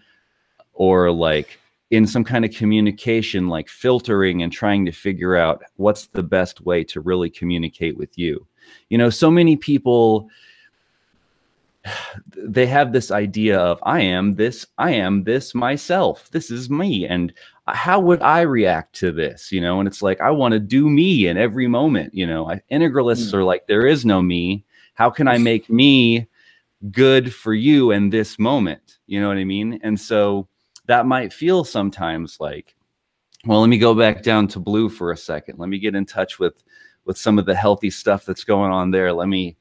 or like in some kind of communication, like filtering and trying to figure out what's the best way to really communicate with you. You know, so many people, they have this idea of I am this myself, this is me, and how would I react to this, you know? And it's like, I want to do me in every moment, you know. Integralists are like, there is no me. How can I make me good for you in this moment? You know what I mean? And so that might feel sometimes like, well, let me go back down to blue for a second. Let me get in touch with some of the healthy stuff that's going on there. Let me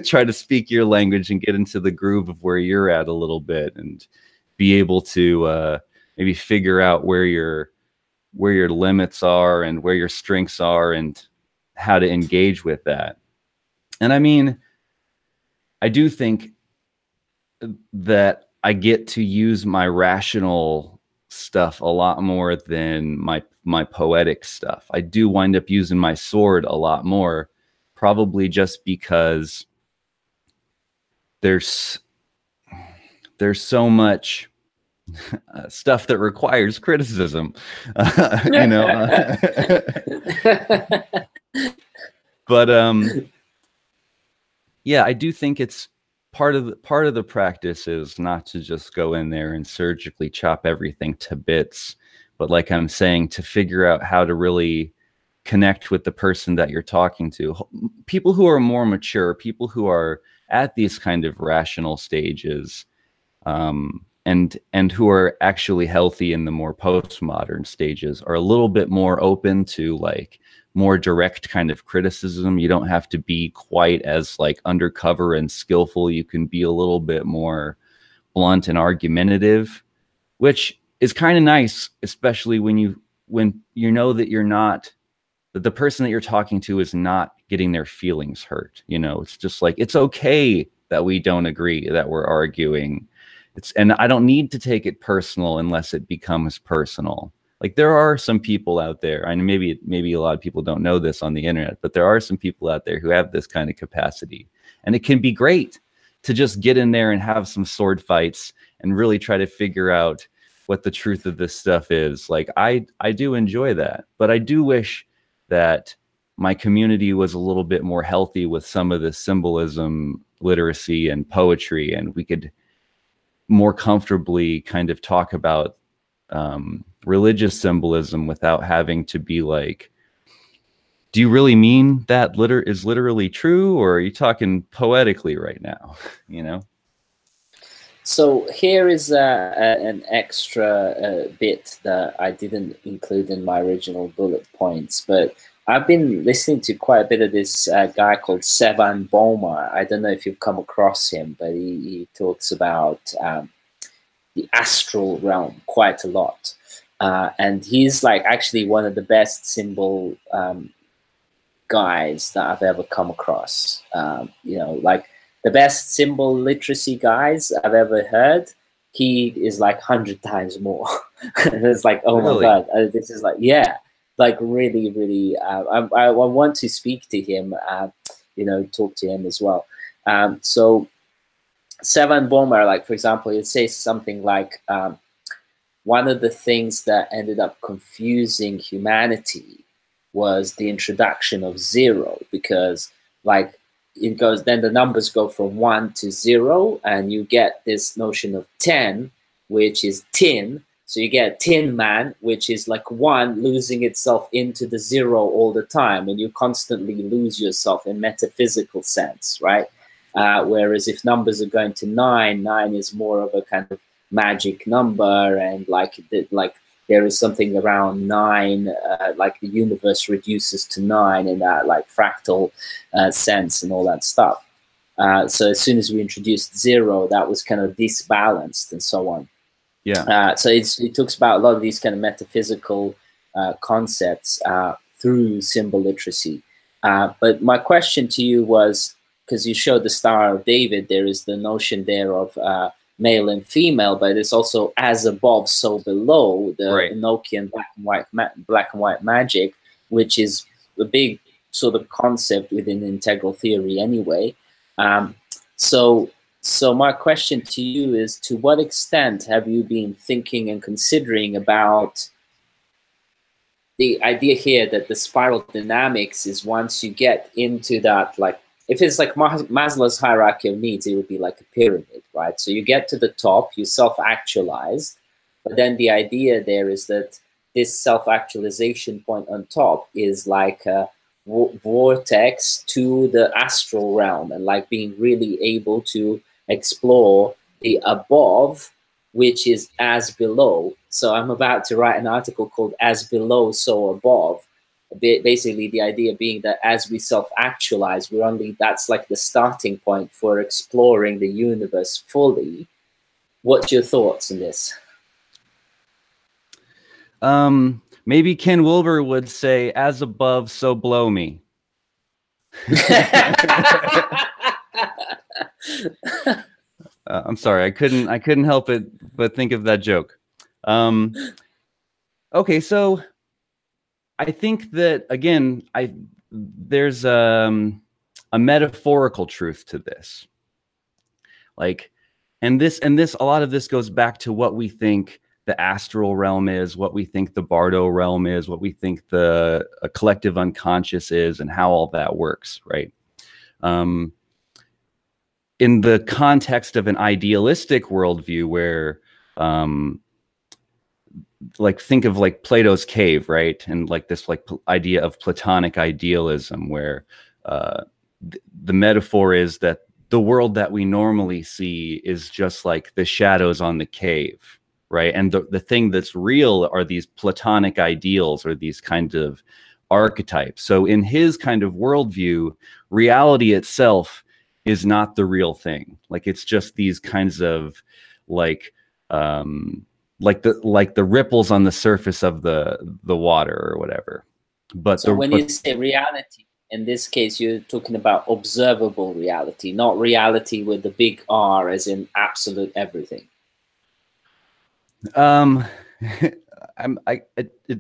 try to speak your language and get into the groove of where you're at a little bit, and be able to maybe figure out where your limits are and where your strengths are, and how to engage with that. And I mean, I do think that I get to use my rational stuff a lot more than my poetic stuff. I do wind up using my sword a lot more, probably just because there's so much stuff that requires criticism, you know. But yeah, I do think it's part of the practice is not to just go in there and surgically chop everything to bits, but like I'm saying, to figure out how to really connect with the person that you're talking to. People who are more mature, people who are at these kind of rational stages, and who are actually healthy in the more postmodern stages, are a little bit more open to like more direct kind of criticism. You don't have to be quite as like undercover and skillful. You can be a little bit more blunt and argumentative, which is kind of nice, especially when you know that you're not, that the person that you're talking to is not getting their feelings hurt. You know, it's just like, it's okay that we don't agree, that we're arguing. And I don't need to take it personal unless it becomes personal. Like, there are some people out there, and maybe a lot of people don't know this on the internet, but there are some people out there who have this kind of capacity. And it can be great to just get in there and have some sword fights and really try to figure out what the truth of this stuff is. Like, I do enjoy that, but I do wish that my community was a little bit more healthy with some of the symbolism, literacy, and poetry, and we could more comfortably kind of talk about religious symbolism without having to be like, do you really mean that is literally true, or are you talking poetically right now? You know? So here is an extra bit that I didn't include in my original bullet points, but I've been listening to quite a bit of this guy called Sevan Bomar. I don't know if you've come across him, but he talks about the astral realm quite a lot. And he's like actually one of the best symbol guys that I've ever come across. You know, like the best symbol literacy guys I've ever heard, he is like 100 times more. It's like, oh really? My God, this is like, yeah, like really, really, I want to speak to him, you know, talk to him as well. So Sevan Bomar, like, for example, it says something like, one of the things that ended up confusing humanity was the introduction of zero, because like it goes, then the numbers go from 1 to 0, and you get this notion of 10, which is tin. So you get Tin Man, which is like 1 losing itself into the 0 all the time, and you constantly lose yourself in metaphysical sense, right? Whereas if numbers are going to 9, 9 is more of a kind of magic number, and like there is something around 9, like the universe reduces to 9 in that like fractal sense and all that stuff. So as soon as we introduced 0, that was kind of disbalanced and so on. Yeah. So it talks about a lot of these kind of metaphysical concepts through symbol literacy. But my question to you was, because you showed the Star of David, there is the notion there of male and female, but it's also as above, so below, the right. Enochian black and white magic, which is a big sort of concept within integral theory anyway. So my question to you is, to what extent have you been thinking and considering about the idea here that the spiral dynamics is, once you get into that, like, if it's like Maslow's hierarchy of needs, it would be like a pyramid, right? So you get to the top, you self-actualized, but then the idea there is that this self-actualization point on top is like a vortex to the astral realm, and like being really able to explore the above, which is as below. So I'm about to write an article called As Below, So Above. Basically the idea being that as we self-actualize, that's like the starting point for exploring the universe fully. What's your thoughts on this? Maybe Ken Wilber would say, as above, so below me. I'm sorry, I couldn't help it but think of that joke. Okay, so I think that again, there's a metaphorical truth to this. Like, and this a lot of this goes back to what we think the astral realm is, what we think the bardo realm is, what we think the collective unconscious is, and how all that works, right? In the context of an idealistic worldview where like think of like Plato's cave, right? And like this like idea of Platonic idealism where the metaphor is that the world that we normally see is just like the shadows on the cave, right? And the thing that's real are these Platonic ideals or these kind of archetypes. So in his kind of worldview, reality itself is not the real thing. Like it's just these kinds of like the ripples on the surface of the water or whatever. But so when you say reality, in this case, you're talking about observable reality, not reality with the big R as in absolute everything. It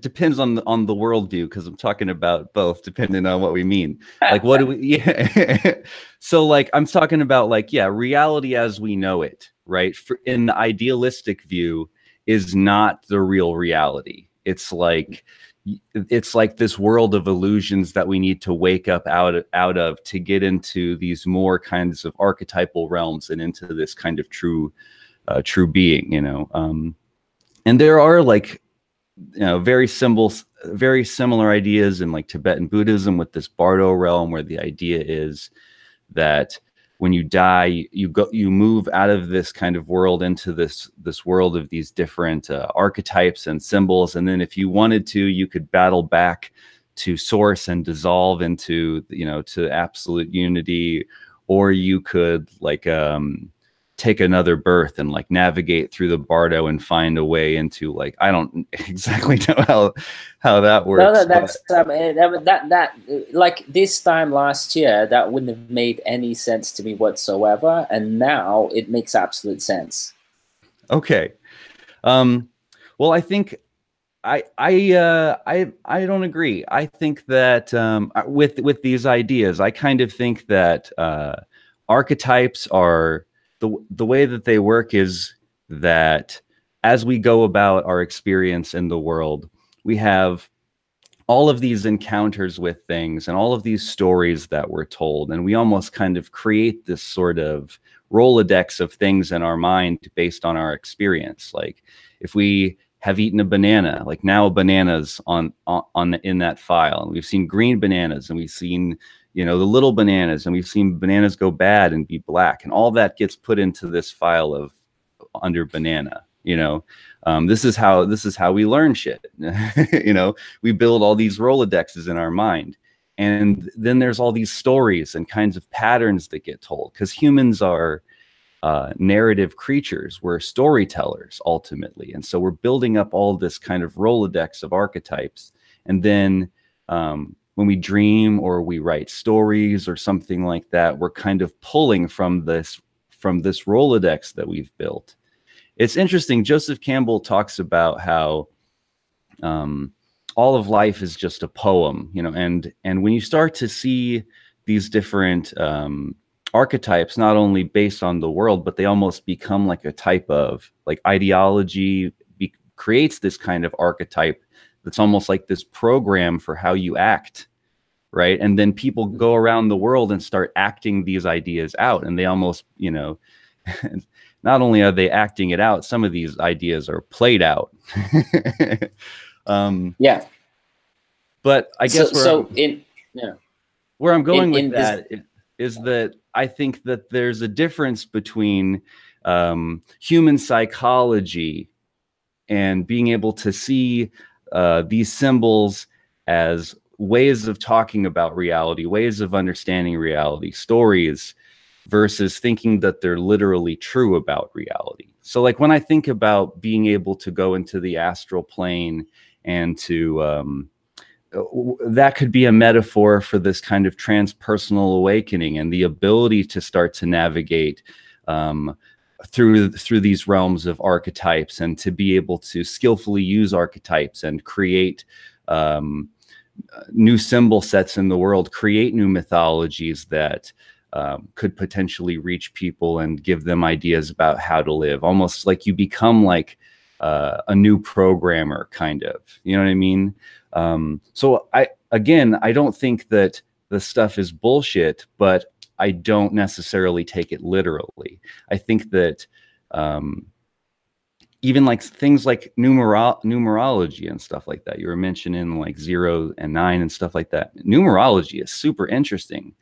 depends on the worldview because I'm talking about both depending on what we mean. Like what do we yeah. So like I'm talking about like yeah, reality as we know it, right? In the idealistic view is not the real reality. It's like this world of illusions that we need to wake up out of to get into these more kinds of archetypal realms and into this kind of true being, you know. And there are like, you know, very similar ideas in like Tibetan Buddhism with this Bardo realm, where the idea is that when you die, you move out of this kind of world into this world of these different archetypes and symbols, and then if you wanted to, you could battle back to source and dissolve into, you know, to absolute unity, or you could like take another birth and like navigate through the Bardo and find a way into like, I don't exactly know how that works. No, that's that like this time last year that wouldn't have made any sense to me whatsoever, and now it makes absolute sense. Okay, well, I think I don't agree. I think that with these ideas, I kind of think that archetypes are the way that they work is that as we go about our experience in the world, we have all of these encounters with things and all of these stories that we're told, and we almost kind of create this sort of Rolodex of things in our mind based on our experience. Like if we have eaten a banana, like now a banana's on in that file, and we've seen green bananas, and we've seen, you know, the little bananas, and we've seen bananas go bad and be black, and all that gets put into this file of under banana. You know, this is how we learn shit. You know, we build all these Rolodexes in our mind, and then there's all these stories and kinds of patterns that get told, because humans are narrative creatures. We're storytellers ultimately, and so we're building up all this kind of Rolodex of archetypes, and then when we dream or we write stories or something like that, we're kind of pulling from this Rolodex that we've built. It's interesting. Joseph Campbell talks about how all of life is just a poem, you know, and when you start to see these different archetypes, not only based on the world, but they almost become like a type of like ideology, creates this kind of archetype that's almost like this program for how you act, right? And then people go around the world and start acting these ideas out, and they almost, you know, not only are they acting it out, some of these ideas are played out. Yeah. But I guess where I'm going with that is that I think that there's a difference between human psychology and being able to see these symbols as ways of talking about reality, ways of understanding reality, stories, versus thinking that they're literally true about reality. So like when I think about being able to go into the astral plane and to that could be a metaphor for this kind of transpersonal awakening and the ability to start to navigate through these realms of archetypes, and to be able to skillfully use archetypes and create new symbol sets in the world, create new mythologies that could potentially reach people and give them ideas about how to live. Almost like you become like a new programmer, kind of, you know what I mean? So I don't think that the stuff is bullshit, but I don't necessarily take it literally. I think that even like things like numerology and stuff like that, you were mentioning like 0 and 9 and stuff like that. Numerology is super interesting.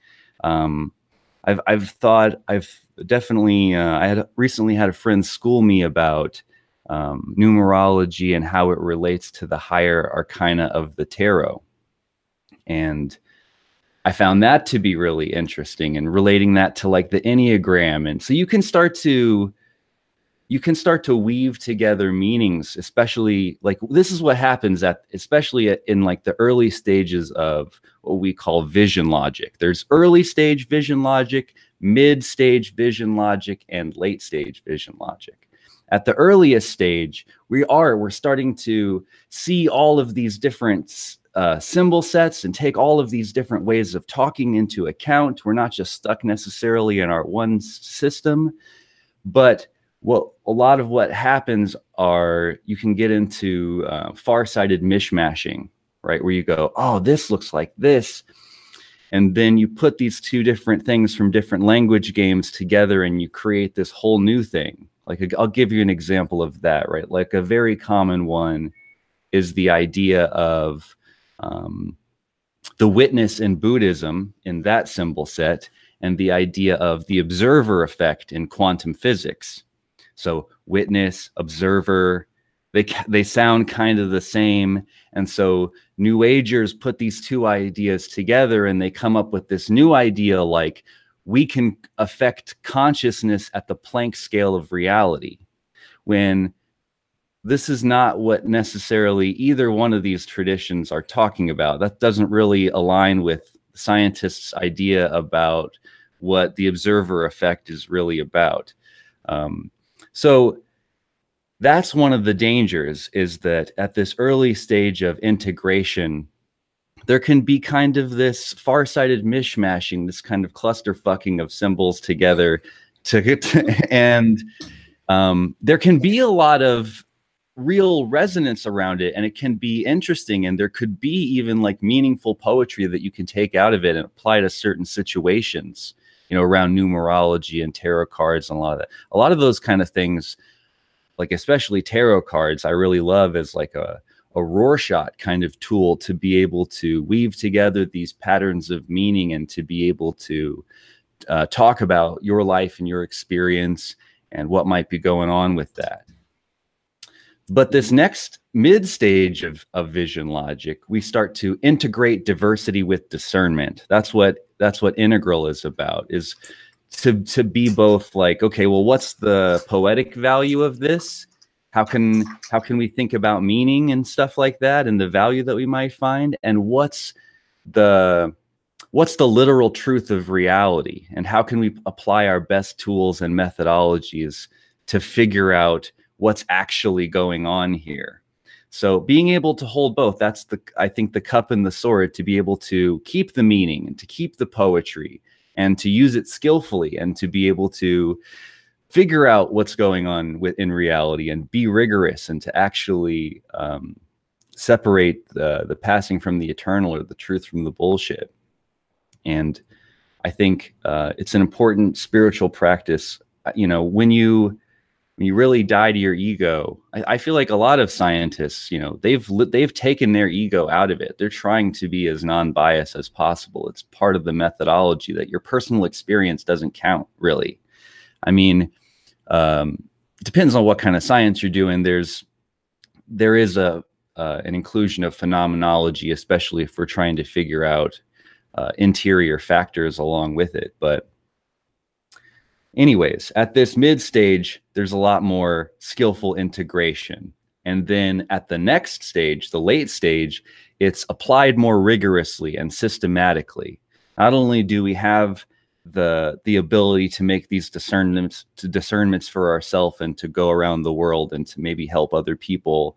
I've definitely, I had recently had a friend school me about numerology and how it relates to the higher arcana of the tarot. And I found that to be really interesting, and relating that to like the Enneagram. And so you can start to weave together meanings, especially like this is what happens especially in like the early stages of what we call vision logic. There's early stage vision logic, mid stage vision logic, and late stage vision logic. At the earliest stage, we're starting to see all of these different symbol sets and take all of these different ways of talking into account. We're not just stuck necessarily in our one system, but a lot of what happens are you can get into far-sighted mishmashing, right? Where you go, oh, this looks like this. And then you put these two different things from different language games together and you create this whole new thing. Like, I'll give you an example of that, right? Like a very common one is the idea of the witness in Buddhism, in that symbol set, and the idea of the observer effect in quantum physics. So witness, observer, they sound kind of the same. And so New Agers put these two ideas together and they come up with this new idea, like we can affect consciousness at the Planck scale of reality, when this is not what necessarily either one of these traditions are talking about. That doesn't really align with scientists' idea about what the observer effect is really about. So that's one of the dangers, is that at this early stage of integration, there can be kind of this far-sighted mishmashing, this kind of clusterfucking of symbols together and there can be a lot of real resonance around it, and it can be interesting, and there could be even like meaningful poetry that you can take out of it and apply to certain situations, you know, around numerology and tarot cards and a lot of those kind of things, like especially tarot cards, I really love as like a Rorschach kind of tool to be able to weave together these patterns of meaning and to be able to talk about your life and your experience and what might be going on with that. But this next mid stage of vision logic, we start to integrate diversity with discernment. That's what integral is about, is to be both like, okay, well, what's the poetic value of this? How can we think about meaning and stuff like that, and the value that we might find, and what's the literal truth of reality, and how can we apply our best tools and methodologies to figure out what's actually going on here. So being able to hold both, that's I think the cup and the sword, to be able to keep the meaning and to keep the poetry and to use it skillfully and to be able to figure out what's going on in reality and be rigorous and to actually separate the passing from the eternal, or the truth from the bullshit. And I think it's an important spiritual practice. You know, when you really die to your ego, I feel like a lot of scientists, you know, they've taken their ego out of it. They're trying to be as non-biased as possible. It's part of the methodology that your personal experience doesn't count, really. I mean, depends on what kind of science you're doing. There is an inclusion of phenomenology, especially if we're trying to figure out interior factors along with it. But anyways, at this mid stage, there's a lot more skillful integration. And then at the next stage, the late stage, it's applied more rigorously and systematically. Not only do we have the ability to make these discernments for ourselves and to go around the world and to maybe help other people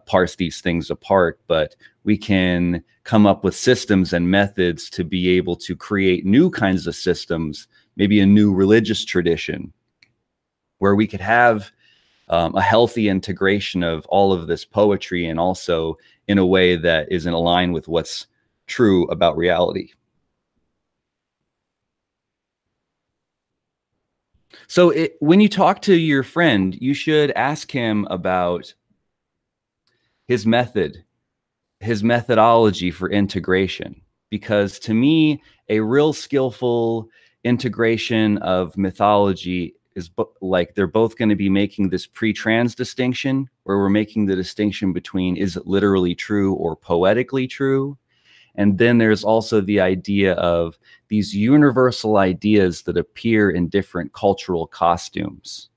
parse these things apart, but we can come up with systems and methods to be able to create new kinds of systems, maybe a new religious tradition, where we could have a healthy integration of all of this poetry, and also in a way that is in line with what's true about reality. So when you talk to your friend, you should ask him about his methodology for integration, because to me, a real skillful integration of mythology is like they're both going to be making this pre-trans distinction, where we're making the distinction between is it literally true or poetically true. And then there's also the idea of these universal ideas that appear in different cultural costumes,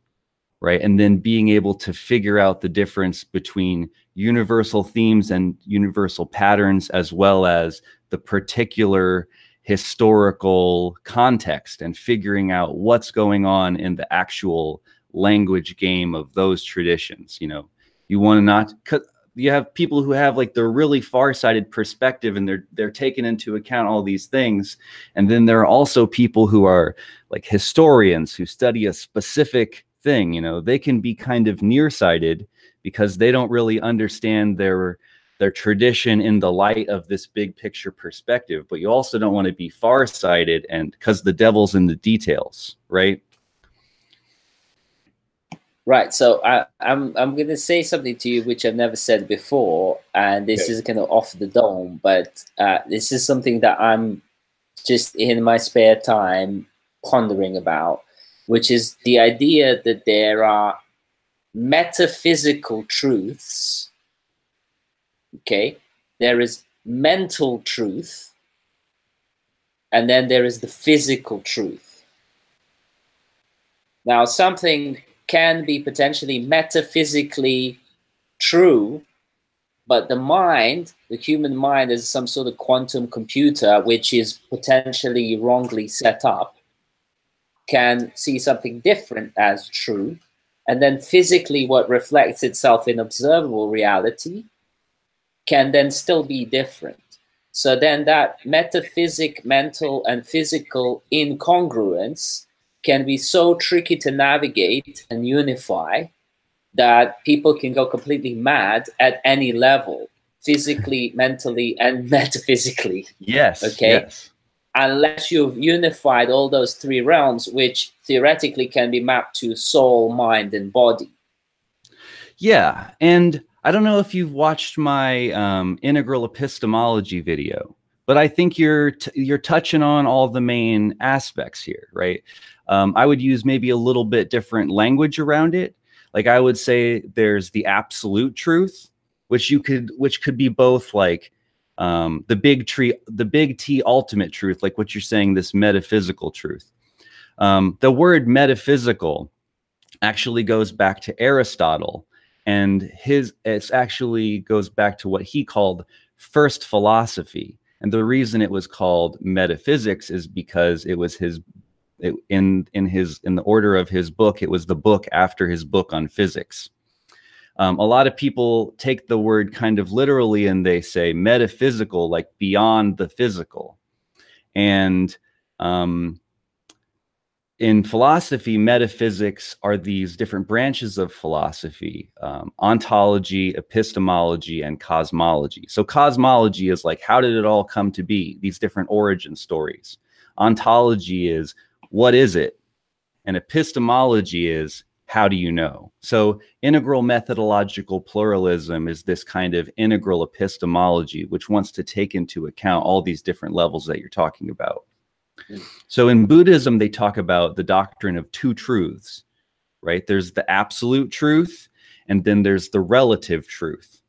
right? And then being able to figure out the difference between universal themes and universal patterns, as well as the particular historical context, and figuring out what's going on in the actual language game of those traditions. You know, you want to not, you have people who have like the really far-sighted perspective, and they're taking into account all these things. And then there are also people who are like historians who study a specific thing. You know, they can be kind of nearsighted because they don't really understand their tradition in the light of this big picture perspective. But you also don't want to be farsighted, and because the devil's in the details, right? Right. So I'm going to say something to you which I've never said before, and this is kind of off the dome, but this is something that I'm just in my spare time pondering about, which is the idea that there are metaphysical truths. Okay, there is mental truth, and then there is the physical truth. Now, something can be potentially metaphysically true, but the mind, the human mind, is some sort of quantum computer which is potentially wrongly set up, can see something different as true, and then physically what reflects itself in observable reality can then still be different. So then that metaphysic, mental, and physical incongruence can be so tricky to navigate and unify that people can go completely mad at any level, physically, mentally, and metaphysically. Yes. Okay. Yes. Unless you've unified all those three realms, which theoretically can be mapped to soul, mind, and body. Yeah. And I don't know if you've watched my integral epistemology video, but I think you're touching on all the main aspects here, right? I would use maybe a little bit different language around it. Like I would say there's the absolute truth, which could be both like the big T ultimate truth, like what you're saying, this metaphysical truth. The word metaphysical actually goes back to Aristotle, and it actually goes back to what he called first philosophy. And the reason it was called metaphysics is because it was in the order of his book, it was the book after his book on physics. A lot of people take the word kind of literally, and they say metaphysical, like beyond the physical. And in philosophy, metaphysics are these different branches of philosophy: ontology, epistemology, and cosmology. So cosmology is like, how did it all come to be? These different origin stories. Ontology is, what is it? And epistemology is, how do you know? So integral methodological pluralism is this kind of integral epistemology, which wants to take into account all these different levels that you're talking about. So in Buddhism, they talk about the doctrine of two truths, right? There's the absolute truth, and then there's the relative truth.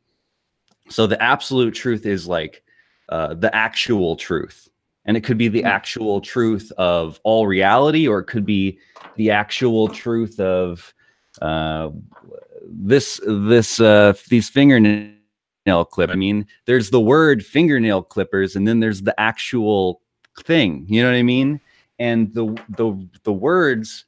So the absolute truth is like the actual truth. And it could be the actual truth of all reality, or it could be the actual truth of these fingernail clip. I mean, there's the word fingernail clippers, and then there's the actual thing. You know what I mean? And the words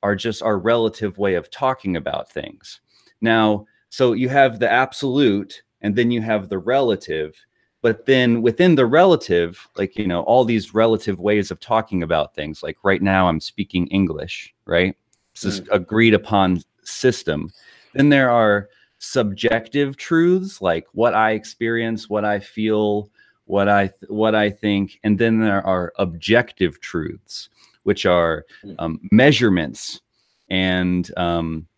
are just our relative way of talking about things. Now, so you have the absolute, and then you have the relative. But then within the relative, like, you know, all these relative ways of talking about things, like right now I'm speaking English, right? This is agreed upon system. Then there are subjective truths, like what I experience, what I feel, what I think. And then there are objective truths, which are measurements, and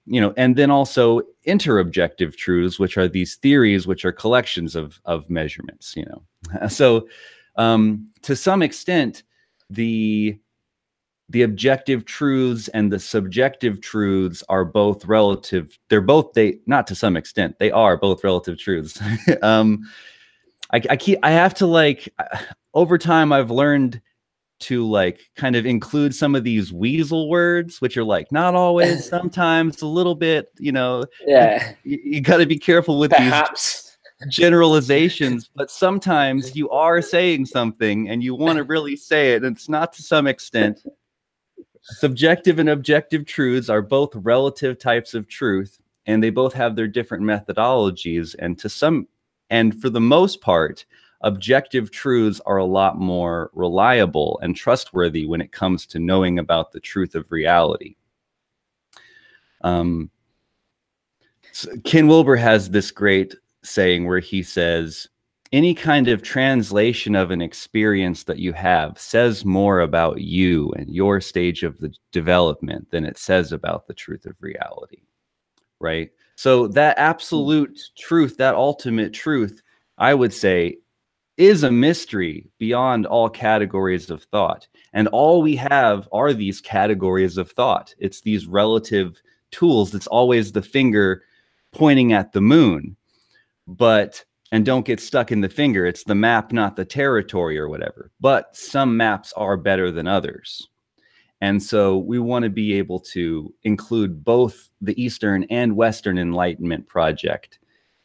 you know, and then also interobjective truths, which are these theories, which are collections of measurements, you know. So to some extent, the objective truths and the subjective truths are both relative. Not to some extent, they are both relative truths. I have to, like, over time, I've learned to, like, kind of include some of these weasel words, which are like not always, sometimes, a little bit, you know. Yeah. You got to be careful with Perhaps. these generalizations, but sometimes you are saying something and you want to really say it, and it's not to some extent. Subjective and objective truths are both relative types of truth, and they both have their different methodologies, and for the most part, objective truths are a lot more reliable and trustworthy when it comes to knowing about the truth of reality. So Ken Wilber has this great saying where he says, any kind of translation of an experience that you have says more about you and your stage of the development than it says about the truth of reality, right? So that absolute truth, that ultimate truth, I would say, is a mystery beyond all categories of thought. And all we have are these categories of thought. It's these relative tools. It's always the finger pointing at the moon. And don't get stuck in the finger. It's the map, not the territory or whatever. But some maps are better than others. And so we want to be able to include both the Eastern and Western Enlightenment project.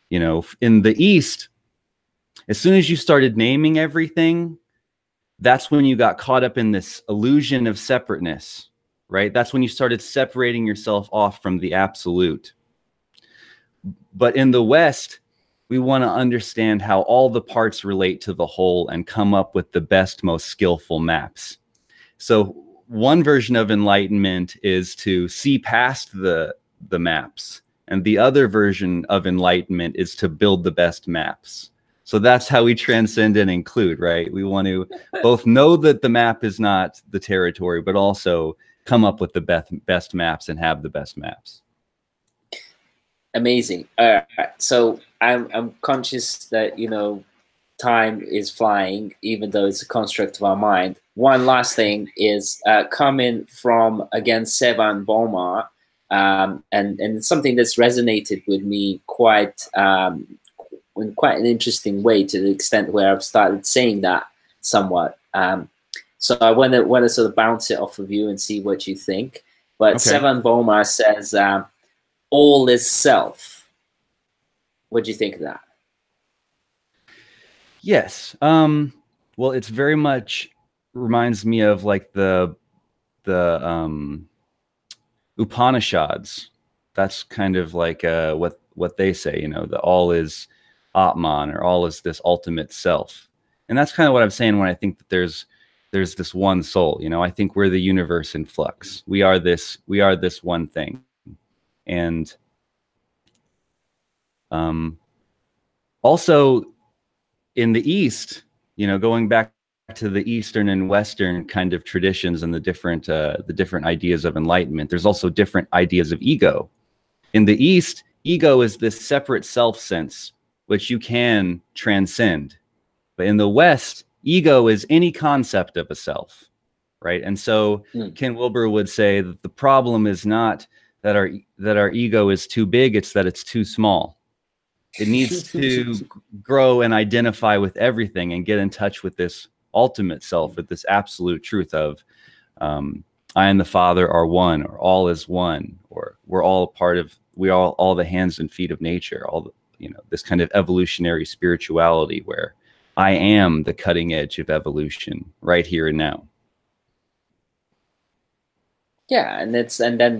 You know, in the East, as soon as you started naming everything, that's when you got caught up in this illusion of separateness, right? That's when you started separating yourself off from the absolute. But in the West, we want to understand how all the parts relate to the whole and come up with the best, most skillful maps. So one version of enlightenment is to see past the maps, and the other version of enlightenment is to build the best maps. So that's how we transcend and include, right? We want to both know that the map is not the territory, but also come up with the best maps and have the best maps. Amazing. So I'm conscious that, you know, time is flying, even though it's a construct of our mind. One last thing is coming from, again, Sevan Bomar, and something that's resonated with me quite in quite an interesting way, to the extent where I've started saying that somewhat. So I want to sort of bounce it off of you and see what you think. But okay. Sevan Bomar says, all is self. What do you think of that? Yes. Well, it's very much reminds me of like the Upanishads. That's kind of like what they say, you know, the all is Atman, or all is this ultimate self. And that's kind of what I'm saying when I think that there's this one soul. You know, I think we're the universe in flux. We are this one thing. And also in the East, you know, going back to the Eastern and Western kind of traditions and the different ideas of enlightenment, there's also different ideas of ego. In the East, ego is this separate self sense, which you can transcend. But in the West, ego is any concept of a self, right? And so Ken Wilber would say that the problem is not that our ego is too big, it's that it's too small. It needs to grow and identify with everything and get in touch with this ultimate self, with this absolute truth of I and the Father are one, or all is one, or we're all a part of we are all the hands and feet of nature, all the, you know, this kind of evolutionary spirituality where I am the cutting edge of evolution right here and now. Yeah, and then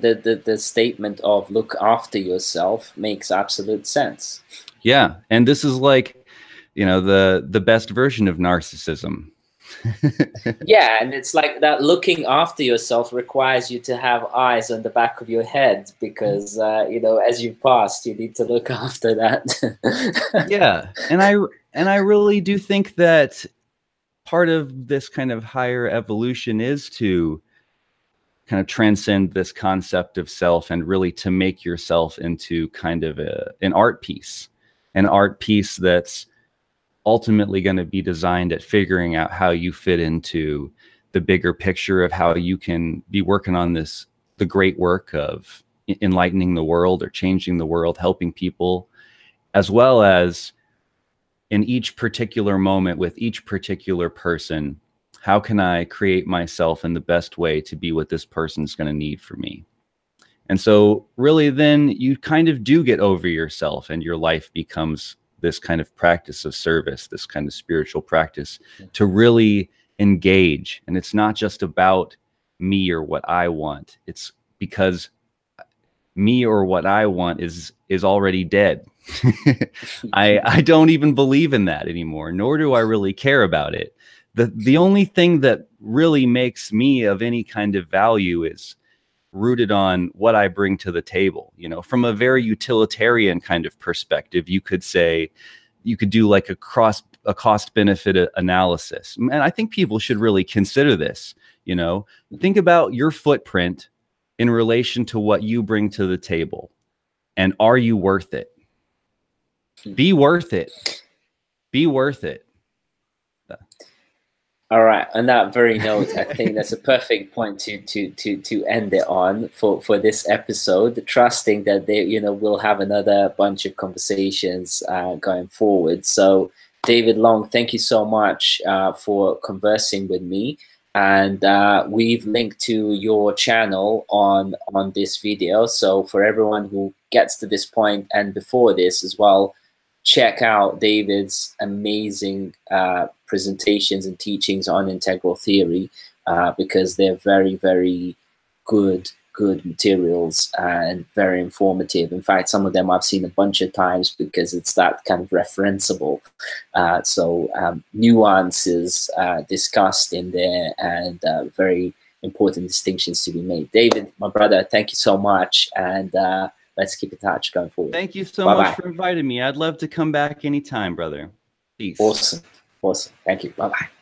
the statement of look after yourself makes absolute sense. Yeah, and this is like, you know, the best version of narcissism. Yeah, and it's like that looking after yourself requires you to have eyes on the back of your head because, you know, as you pass, you need to look after that. Yeah, and I really do think that part of this kind of higher evolution is to kind of transcend this concept of self and really to make yourself into kind of an art piece that's ultimately going to be designed at figuring out how you fit into the bigger picture of how you can be working on this, the great work of enlightening the world or changing the world, helping people, as well as in each particular moment with each particular person, how can I create myself in the best way to be what this person's going to need for me? And so really then you kind of do get over yourself and your life becomes this kind of practice of service, this kind of spiritual practice to really engage. And it's not just about me or what I want. It's because me or what I want is already dead. I don't even believe in that anymore, nor do I really care about it. The only thing that really makes me of any kind of value is rooted on what I bring to the table. You know, from a very utilitarian kind of perspective, you could say, you could do like a cost benefit analysis. And I think people should really consider this. You know, think about your footprint in relation to what you bring to the table. And are you worth it? Be worth it. Be worth it. All right. On that very note, I think that's a perfect point to end it on for this episode. Trusting that we'll have another bunch of conversations going forward. So, David Long, thank you so much for conversing with me. And we've linked to your channel on this video. So for everyone who gets to this point and before this as well, check out David's amazing presentations and teachings on integral theory because they're very, very good materials and very informative. In fact, some of them I've seen a bunch of times because it's that kind of referenceable. So nuances discussed in there and very important distinctions to be made. David, my brother, thank you so much. And let's keep in touch going forward. Thank you so much for inviting me. I'd love to come back anytime, brother. Peace. Awesome. Awesome. Thank you. Bye-bye.